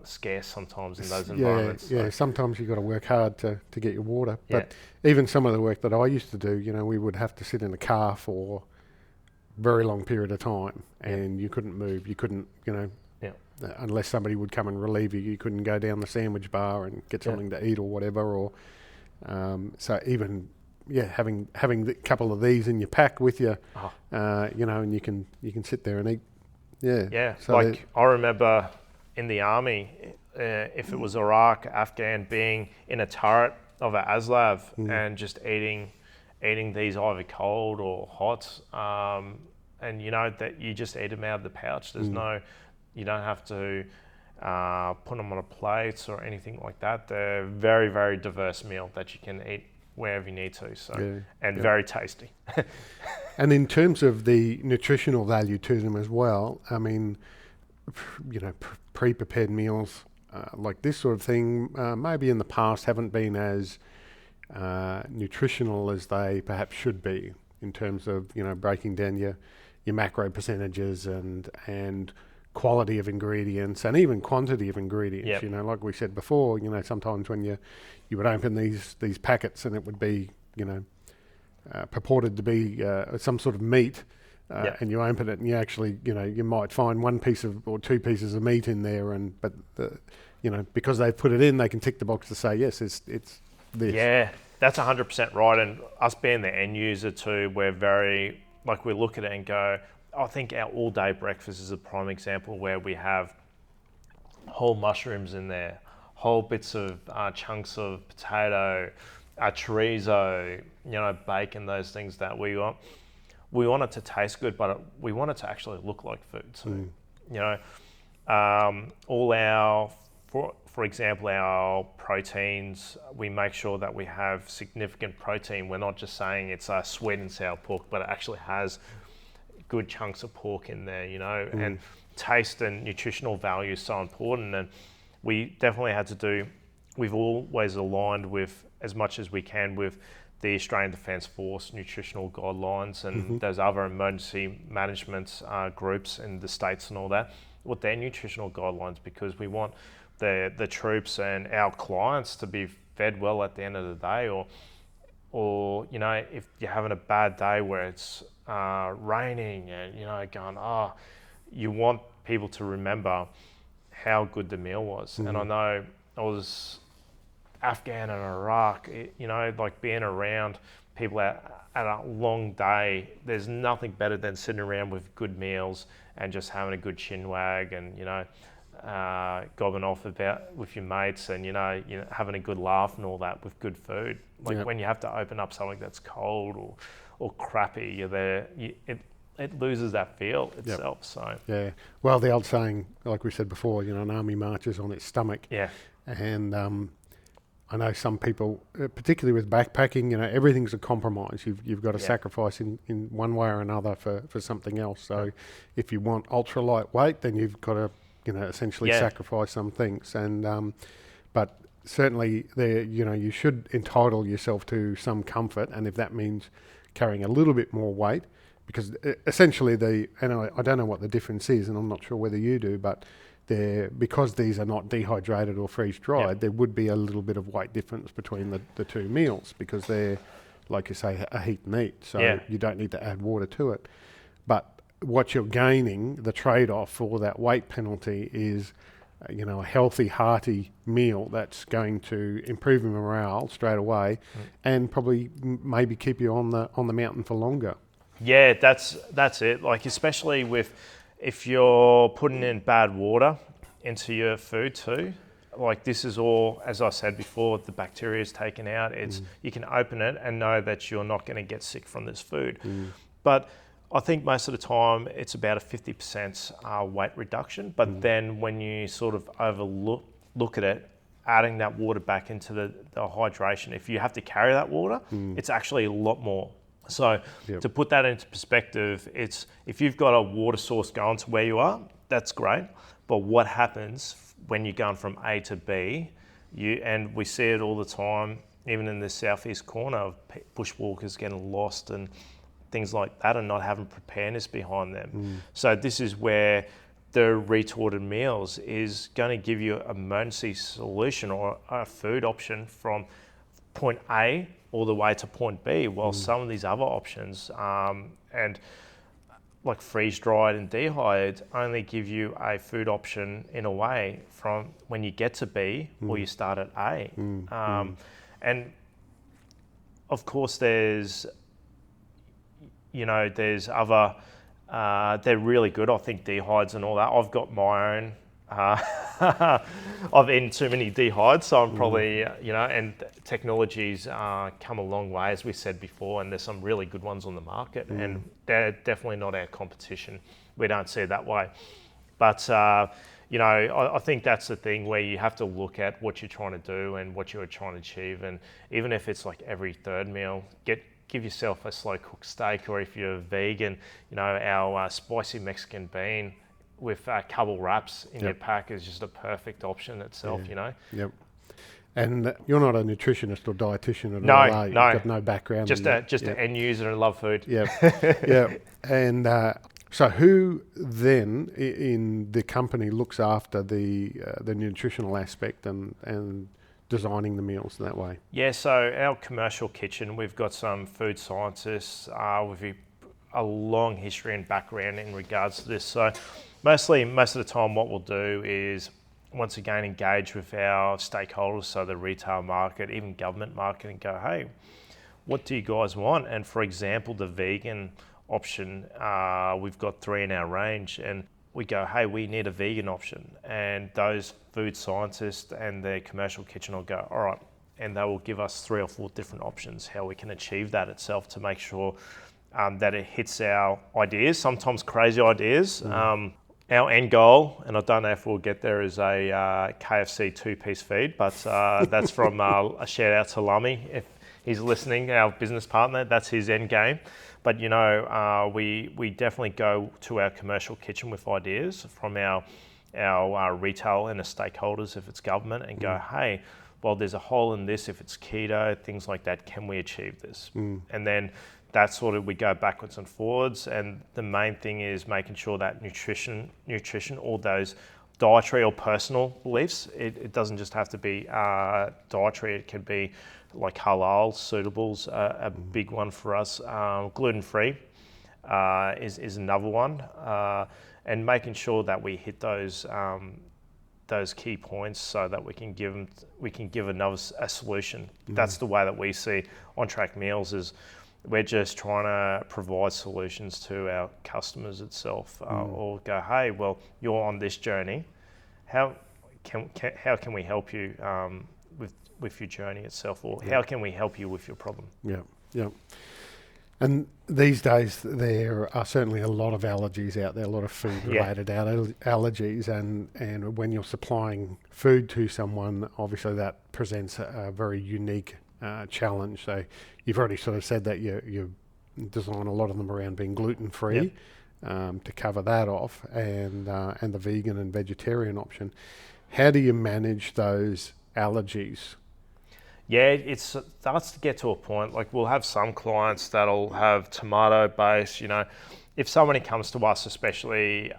scarce sometimes in those environments. Yeah, sometimes you've got to work hard to get your water. But even some of the work that I used to do, we would have to sit in a car for a very long period of time, and you couldn't move. You couldn't, unless somebody would come and relieve you, you couldn't go down the sandwich bar and get something to eat or whatever. Or so even having a couple of these in your pack with you, and you can sit there and eat. So I remember in the army, if it was Iraq, Afghan, being in a turret of an ASLAV and just eating these either cold or hot, and that you just eat them out of the pouch. There's you don't have to put them on a plate or anything like that. They're very, very diverse meal that you can eat wherever you need to. So very tasty. And in terms of the nutritional value to them as well, I mean, pre-prepared meals like this sort of thing, maybe in the past haven't been as nutritional as they perhaps should be, in terms of breaking down your macro percentages and quality of ingredients and even quantity of ingredients. Like we said before, sometimes when you would open these packets and it would be purported to be some sort of meat, and you open it and you actually you might find 1 piece or 2 pieces of meat in there, but because they've put it in, they can tick the box to say yes, it's this. Yeah, that's 100% right. And us being the end user too, we're very we look at it and go, I think our all-day breakfast is a prime example where we have whole mushrooms in there, whole bits of chunks of potato, chorizo, bacon, those things that we want. We want it to taste good, but we want it to actually look like food too. All our, for example, our proteins, we make sure that we have significant protein. We're not just saying it's a sweet and sour pork, but it actually has good chunks of pork in there, and taste and nutritional value is so important. And we definitely had to do, we've always aligned with, as much as we can, with the Australian Defence Force nutritional guidelines and those other emergency management groups in the States and all that, what their nutritional guidelines, because we want the troops and our clients to be fed well at the end of the day. Or if you're having a bad day where it's raining and going, you want people to remember how good the meal was. And I know I was Afghan and Iraq, being around people at a long day, there's nothing better than sitting around with good meals and just having a good chinwag and gobbing off with your mates and having a good laugh and all that with good food. When you have to open up something that's cold or crappy, you're there. it loses that feel itself. So yeah. Well, the old saying, like we said before, an army marches on its stomach. yeah, And I know some people, particularly with backpacking, everything's a compromise. You've got to sacrifice in one way or another for something else. So if you want ultra lightweight, then you've got to, essentially sacrifice some things. And but certainly there, you should entitle yourself to some comfort. And if that means carrying a little bit more weight, because essentially I don't know what the difference is, and I'm not sure whether you do, but because these are not dehydrated or freeze-dried, there would be a little bit of weight difference between the two meals, because they're, like you say, a heat and eat, so you don't need to add water to it. But what you're gaining, the trade-off for that weight penalty, is a healthy, hearty meal that's going to improve your morale straight away, and probably maybe keep you on the mountain for longer. Yeah, that's it. Like, especially if you're putting in bad water into your food too, like this is all, as I said before, the bacteria is taken out. You can open it and know that you're not going to get sick from this food. But I think most of the time it's about a 50% weight reduction. But then when you sort of look at it, adding that water back into the hydration, if you have to carry that water, it's actually a lot more. So to put that into perspective, it's if you've got a water source going to where you are, that's great. But what happens when you're going from A to B? And we see it all the time, even in the southeast corner, of bushwalkers getting lost and things like that, and not having preparedness behind them. So this is where the retorted meals is going to give you an emergency solution or a food option from point A all the way to point B, while some of these other options, and like freeze-dried and dehydrated, only give you a food option in a way from when you get to B or you start at A. And of course there's other, they're really good. I think dehydrates and all that. I've got my own. I've eaten too many dehydrates, so I'm probably, and technology's come a long way, as we said before, and there's some really good ones on the market, and they're definitely not our competition. We don't see it that way. But, I think that's the thing where you have to look at what you're trying to do and what you're trying to achieve. And even if it's like every third meal, give yourself a slow cooked steak, or if you're vegan, our spicy Mexican bean with couple wraps in your pack is just a perfect option itself, Yep. And you're not a nutritionist or dietitian at all, No. You've got no background. Just an end user and love food. Yeah. Yeah. And so who then in the company looks after the nutritional aspect and designing the meals in that way? Yeah, so our commercial kitchen, we've got some food scientists with a long history and background in regards to this. So most of the time what we'll do is, once again, engage with our stakeholders, so the retail market, even government market, and go, hey, what do you guys want? And for example, the vegan option, we've got 3 in our range, and we go, hey, we need a vegan option. And those food scientists and the commercial kitchen will go, all right, and they will give us 3 or 4 different options how we can achieve that itself, to make sure that it hits our ideas, sometimes crazy ideas. Our end goal, and I don't know if we'll get there, is a KFC 2-piece feed, but that's from a shout out to Lummy, if he's listening, our business partner. That's his end game. But we definitely go to our commercial kitchen with ideas from our retail and the stakeholders, if it's government, and go, hey, well, there's a hole in this, if it's keto, things like that, can we achieve this? And then that's sort of, we go backwards and forwards, and the main thing is making sure that nutrition, all those dietary or personal beliefs, it doesn't just have to be dietary, it can be like halal, suitables, a big one for us. Gluten-free is another one, and making sure that we hit those key points so that we can give a solution. That's the way that we see On Track Meals, is we're just trying to provide solutions to our customers itself, or go, hey, well, you're on this journey. How can we help you with your journey itself, or how can we help you with your problem? Yeah, yeah. And these days there are certainly a lot of allergies out there, a lot of food-related allergies, and when you're supplying food to someone, obviously that presents a very unique challenge. So you've already sort of said that you design a lot of them around being gluten-free. To cover that off, and the vegan and vegetarian option. How do you manage those allergies? Yeah, it starts to get to a point, like we'll have some clients that'll have tomato base, if somebody comes to us, especially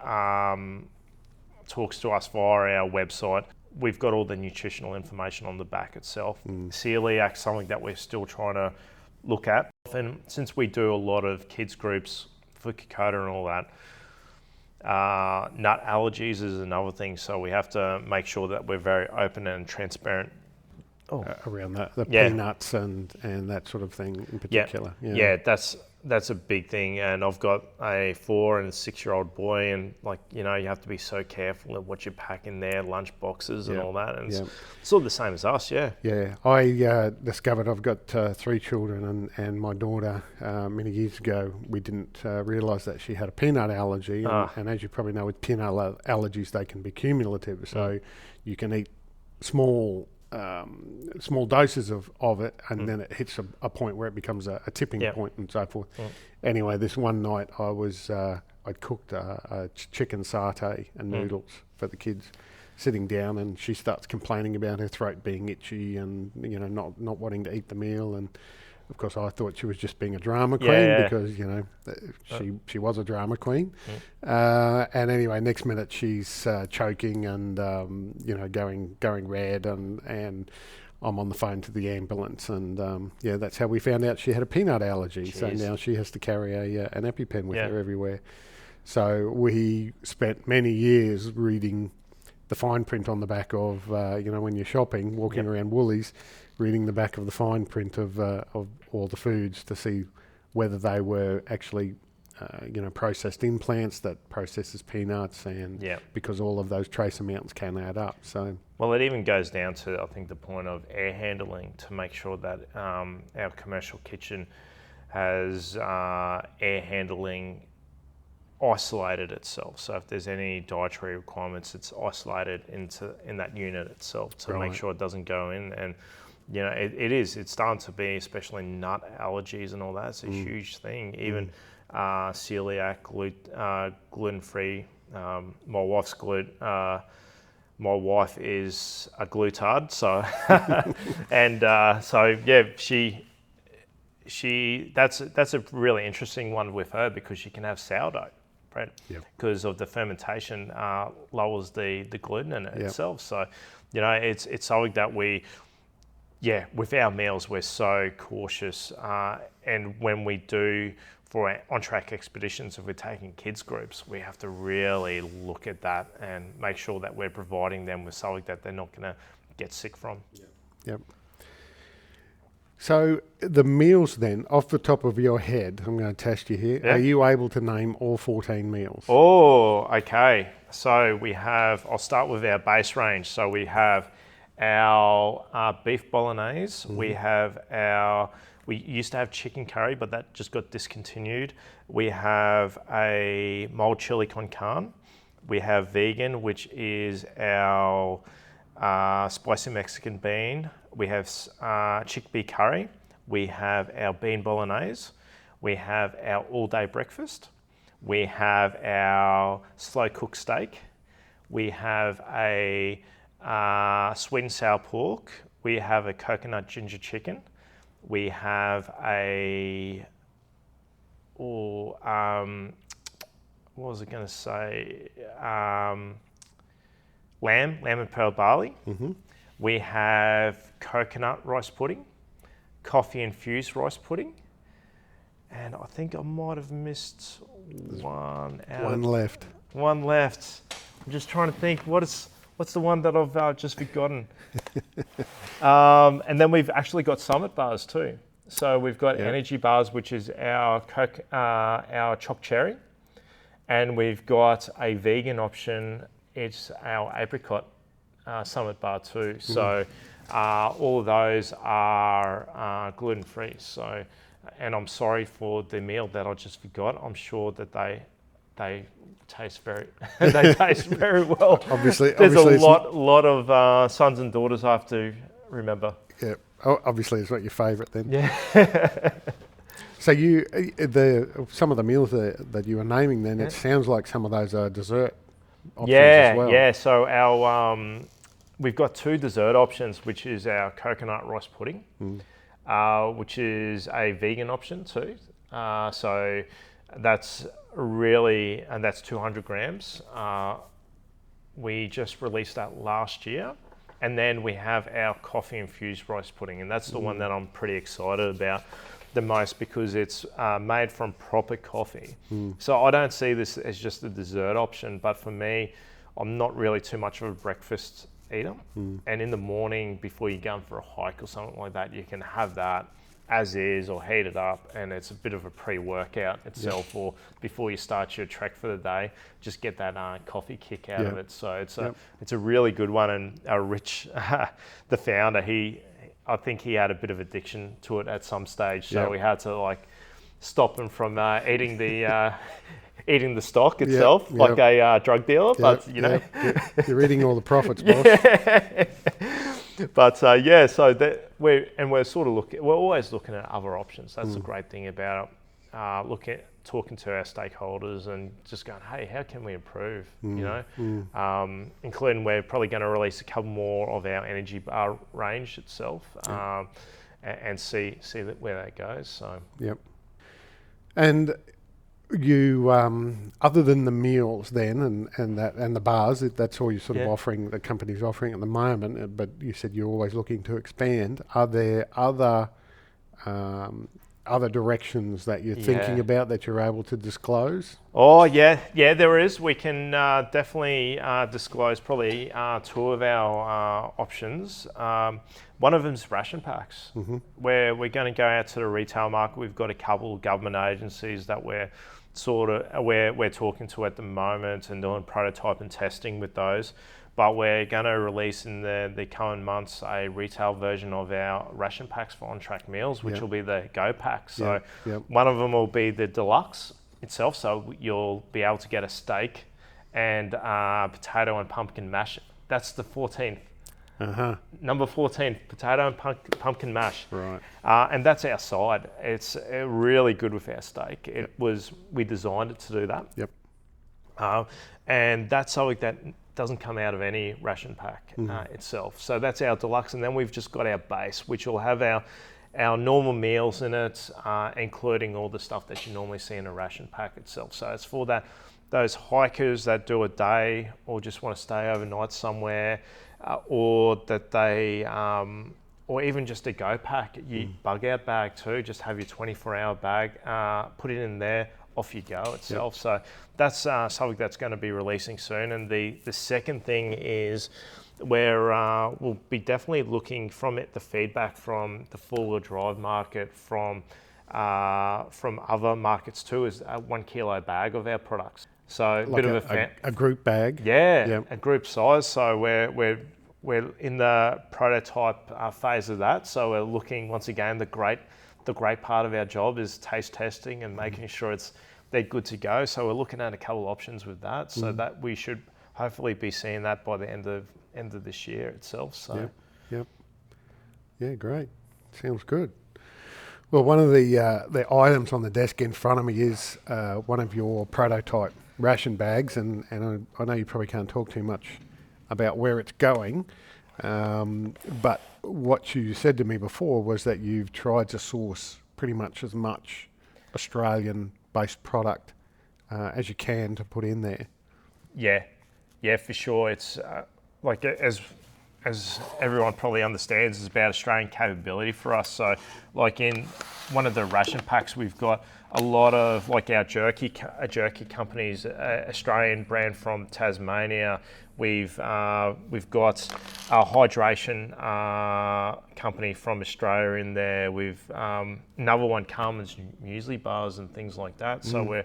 talks to us via our website, we've got all the nutritional information on the back itself. Celiac, something that we're still trying to look at. And since we do a lot of kids groups for Kokoda and all that, nut allergies is another thing. So we have to make sure that we're very open and transparent around the peanuts and that sort of thing in particular. Yeah, that's a big thing. And I've got a 4 and a 6-year-old boy, and you have to be so careful of what you pack in their lunch boxes and all that. And it's all the same as us. Yeah, I discovered I've got 3 children, and my daughter many years ago, we didn't realise that she had a peanut allergy. And as you probably know, with peanut allergies, they can be cumulative. So you can eat small doses of it, and then it hits a point where it becomes a tipping point and so forth. Anyway, this one night I'd cooked a chicken satay and noodles for the kids, sitting down, and she starts complaining about her throat being itchy and not wanting to eat the meal. And of course, I thought she was just being a drama queen because she was a drama queen. And anyway, next minute she's choking and going red, and I'm on the phone to the ambulance, and that's how we found out she had a peanut allergy. Jeez. So now she has to carry an EpiPen with her everywhere. So we spent many years reading the fine print on the back of when you're shopping, walking around Woolies, reading the back of the fine print of all the foods to see whether they were actually processed in plants that processes peanuts, and because all of those trace amounts can add up. So it even goes down to, I think, the point of air handling, to make sure that our commercial kitchen has air handling isolated itself. So if there's any dietary requirements, it's isolated in that unit itself to make sure it doesn't go in. And it's starting to be, especially nut allergies and all that, it's a huge thing. Even celiac, gluten-free. My wife is a glutard, so she that's a really interesting one with her, because she can have sourdough bread because of the fermentation lowers the gluten in it itself. So it's something that with our meals we're so cautious, and when we do for our on-track expeditions, if we're taking kids groups, we have to really look at that and make sure that we're providing them with something that they're not going to get sick from. Yep. So the meals then, off the top of your head, I'm going to test you here. Are you able to name all 14 meals? Oh, okay. So I'll start with our base range. So we have our beef bolognese. We used to have chicken curry, but that just got discontinued. We have a mild chili con carne. We have vegan, which is our spicy Mexican bean. We have chickpea curry. We have our bean bolognese. We have our all-day breakfast. We have our slow-cooked steak. We have a sweet and sour pork. We have a coconut ginger chicken. We have what was it going to say? Lamb and pearl barley. We have coconut rice pudding, coffee infused rice pudding, and I think I might have missed one left. I'm just trying to think what's the one that I've just forgotten. And then we've actually got summit bars too. So we've got energy bars, which is our chopped cherry, and we've got a vegan option. It's our apricot summit bar too. So all of those are gluten free. So and I'm sorry for the meal that I just forgot. I'm sure that they taste very they taste very well. Obviously, There's obviously a lot of sons and daughters I have to remember. Yeah, obviously it's not your favourite then. Yeah. So some of the meals that you were naming then, it sounds like some of those are dessert options as well. Yeah. So our we've got 2 dessert options, which is our coconut rice pudding, which is a vegan option too. So that's that's 200 grams. We just released that last year. And then we have our coffee infused rice pudding, and that's the one that I'm pretty excited about the most because it's made from proper coffee. So I don't see this as just a dessert option, but for me, I'm not really too much of a breakfast eater. And in the morning, before you're going for a hike or something like that, you can have that as is or heat it up, and it's a bit of a pre-workout itself, or before you start your trek for the day, just get that coffee kick out of it. So it's a really good one. And Rich, the founder, I think he had a bit of addiction to it at some stage, so we had to like stop him from eating the stock itself, like a drug dealer. But you know, you're eating all the profits, boss. But so that we're sort of we're always looking at other options. That's the great thing about talking to our stakeholders and just going, hey, how can we improve? You know, including we're probably going to release a couple more of our energy bar range itself, and see where that goes. So and you other than the meals then and the bars, that's all you're sort of offering, the company's offering at the moment, but you said you're always looking to expand. Are there other directions that you're thinking about that you're able to disclose? Oh yeah, there is. We can definitely disclose probably 2 of our options. One of them is ration packs, where we're going to go out to the retail market. We've got a couple of government agencies that we're talking to at the moment and doing prototype and testing with those. But we're going to release in the coming months a retail version of our ration packs for on-track meals, which will be the Go Pack. So one of them will be the deluxe itself. So you'll be able to get a steak and potato and pumpkin mash. That's the 14th. Number 14, potato and pumpkin mash. Right. And that's our side. It's really good with our steak. We designed it to do that. And that's something that doesn't come out of any ration pack itself. So that's our deluxe, and then we've just got our base, which will have our normal meals in it, including all the stuff that you normally see in a ration pack itself. So it's for those hikers that do a day or just want to stay overnight somewhere, or that they, or even just a Go Pack, bug out bag too. Just have your 24-hour bag, put it in there. Off you go itself. So that's something that's going to be releasing soon. And the second thing is we'll be definitely looking the feedback from the four-wheel drive market, from other markets too, is a 1 kilo bag of our products. So like bit of a group bag. A group size. So we're in the prototype phase of that. So we're looking, once again, the great part of our job is taste testing and making sure they're good to go. So we're looking at a couple of options with that, so that we should hopefully be seeing that by the end of this year itself. So yeah, great. Sounds good. Well, one of the items on the desk in front of me is one of your prototype ration bags, and I know you probably can't talk too much about where it's going, but what you said to me before was that you've tried to source pretty much as much Australian-based product as you can to put in there. Yeah, for sure. It's like as everyone probably understands, it's about Australian capability for us. So, like in one of the ration packs, we've got a lot of like our jerky companies, Australian brand from Tasmania. We've got a hydration company from Australia in there. We've another one, Carmen's muesli bars and things like that. So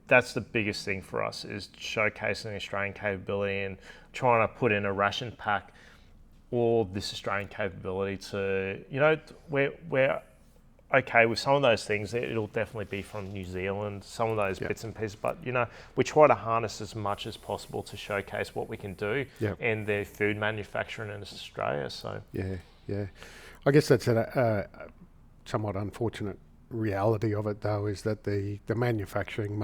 that's the biggest thing for us, is showcasing Australian capability and trying to put in a ration pack all this Australian capability to, we're okay, with some of those things, it'll definitely be from New Zealand, some of those bits and pieces. But, we try to harness as much as possible to showcase what we can do in the food manufacturing in Australia. So Yeah. I guess that's a somewhat unfortunate reality of it, though, is that the manufacturing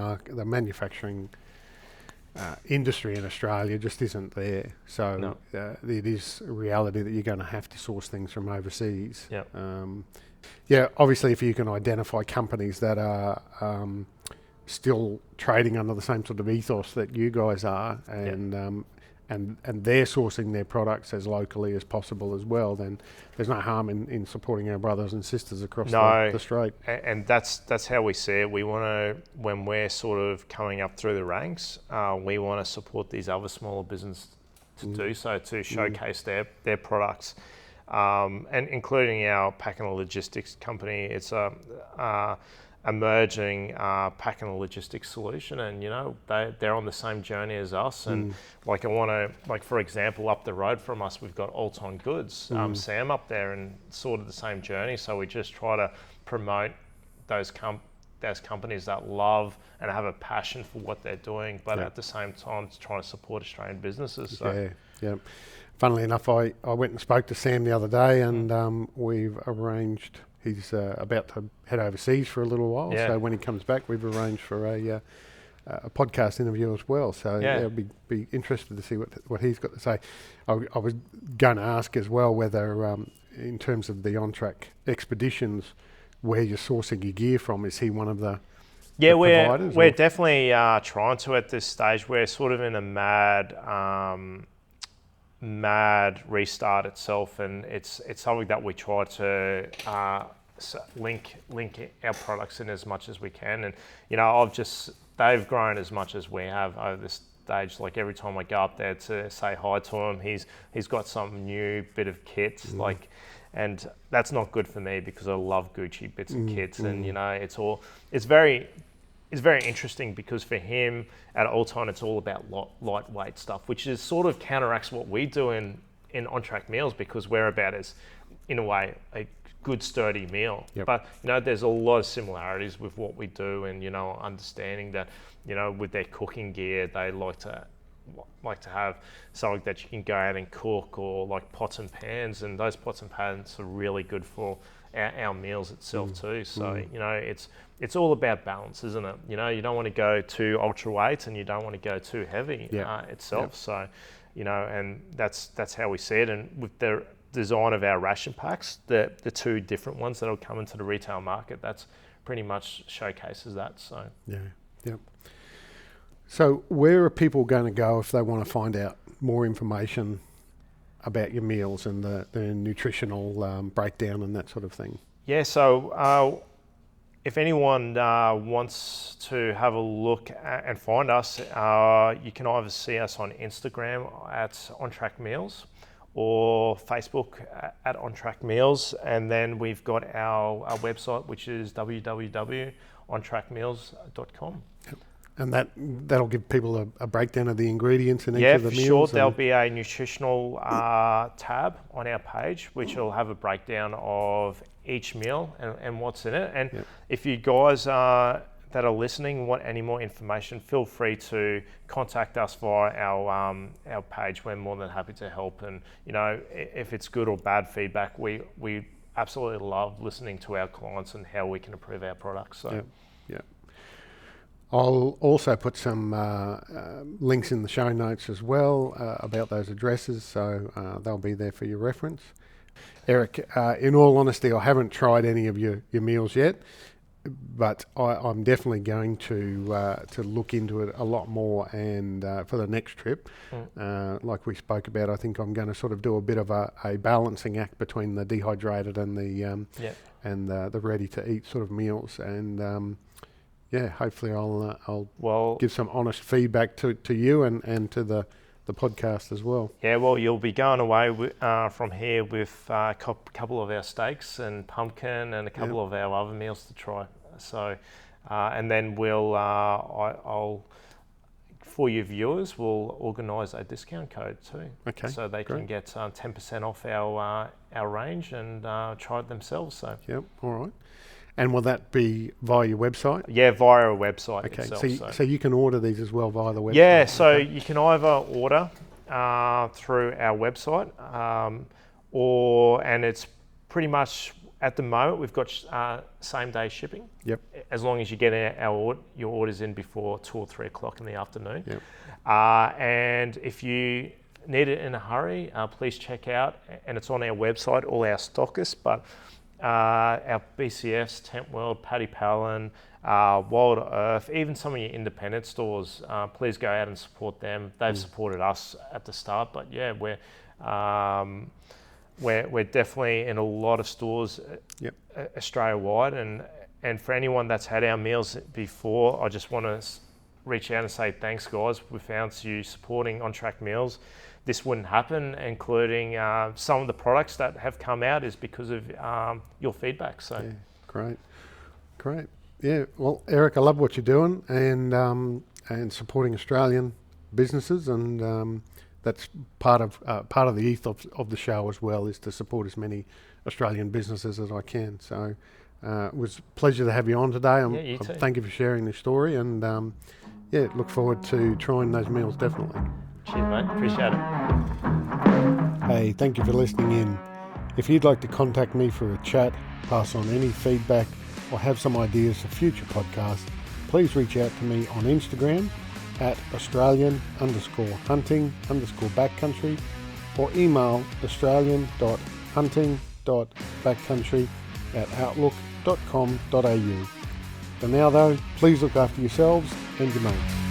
industry in Australia just isn't there. So it is a reality that you're going to have to source things from overseas. Obviously, if you can identify companies that are still trading under the same sort of ethos that you guys are, and they're sourcing their products as locally as possible as well, then there's no harm in supporting our brothers and sisters across the strait. And that's how we see it. We want to, when we're sort of coming up through the ranks, we want to support these other smaller businesses to do so, to showcase their products. And including our packing and logistics company. It's a emerging packing and logistics solution, and they're on the same journey as us. And for example, up the road from us, we've got Alton Goods, Sam up there, and sort of the same journey. So we just try to promote those companies that love and have a passion for what they're doing, but at the same time trying to support Australian businesses. So. Yeah. Funnily enough, I went and spoke to Sam the other day, and we've arranged. He's about to head overseas for a little while, so when he comes back, we've arranged for a podcast interview as well. So I'll be interested to see what he's got to say. I was going to ask as well whether, in terms of the on-track expeditions, where you're sourcing your gear from. Is he one of the providers? We're definitely trying to at this stage. We're sort of in a mad restart itself, and it's something that we try to link our products in as much as we can. And they've grown as much as we have over this stage. Like every time I go up there to say hi to him, he's got some new bit of kit, and that's not good for me because I love Gucci bits and kits, and it's very interesting because for him at Alton, it's all about lightweight stuff, which is sort of counteracts what we do in on-track meals, because we're about as, in a way, a good sturdy meal. But there's a lot of similarities with what we do, and understanding that with their cooking gear, they like to have something that you can go out and cook, or like pots and pans, and those pots and pans are really good for our meals itself too. So it's all about balance, isn't it? You don't want to go too ultra weight, and you don't want to go too heavy itself. So and that's how we see it. And with the design of our ration packs, the two different ones that'll come into the retail market, that's pretty much showcases that. So So where are people going to go if they want to find out more information about your meals and the nutritional breakdown and that sort of thing? So if anyone wants to have a look and find us, you can either see us on Instagram at On Track Meals, or Facebook at On Track Meals, and then we've got our website, which is www.ontrackmeals.com. And that'll give people a breakdown of the ingredients in each of the meals? Yeah, for sure. There'll be a nutritional tab on our page, which will have a breakdown of each meal and what's in it. And if you guys that are listening want any more information, feel free to contact us via our page. We're more than happy to help. And if it's good or bad feedback, we absolutely love listening to our clients and how we can improve our products. So. I'll also put some links in the show notes as well about those addresses, so they'll be there for your reference. Eric, in all honesty, I haven't tried any of your meals yet, but I'm definitely going to look into it a lot more, and for the next trip, like we spoke about, I think I'm going to sort of do a bit of a balancing act between the dehydrated and the ready to eat sort of meals, and hopefully I'll give some honest feedback to you and to the podcast as well. Yeah, well, you'll be going away from here with a couple of our steaks and pumpkin and a couple of our other meals to try. So, and then I'll for your viewers, we'll organise a discount code too. Okay, so they can get 10% off our range and try it themselves. So. Yep. All right. And will that be via your website? Yeah, via a website Okay, itself. so you can order these as well via the website? Yeah, so okay. you can either order through our website, and it's pretty much, at the moment, we've got same day shipping. Yep. As long as you get your orders in before 2 or 3 o'clock in the afternoon. Yep. And if you need it in a hurry, please check out, and it's on our website, all our stockists, but our BCFs, Tent World, Paddy Palin, Wild Earth, even some of your independent stores, please go out and support them. They've supported us at the start, but yeah, we're definitely in a lot of stores Australia-wide, and for anyone that's had our meals before, I just want to reach out and say thanks, guys. We found you supporting On Track Meals. This wouldn't happen, including some of the products that have come out is because of your feedback. So yeah, great. Yeah, well, Eric, I love what you're doing and supporting Australian businesses, and that's part of the ethos of the show as well, is to support as many Australian businesses as I can. So it was a pleasure to have you on today. You too. Thank you for sharing this story, and look forward to trying those meals definitely. Cheers, mate. Appreciate it. Hey, thank you for listening in. If you'd like to contact me for a chat, pass on any feedback, or have some ideas for future podcasts, please reach out to me on Instagram at Australian_hunting_backcountry, or email australian.hunting.backcountry@outlook.com.au. For now though, please look after yourselves and your mates.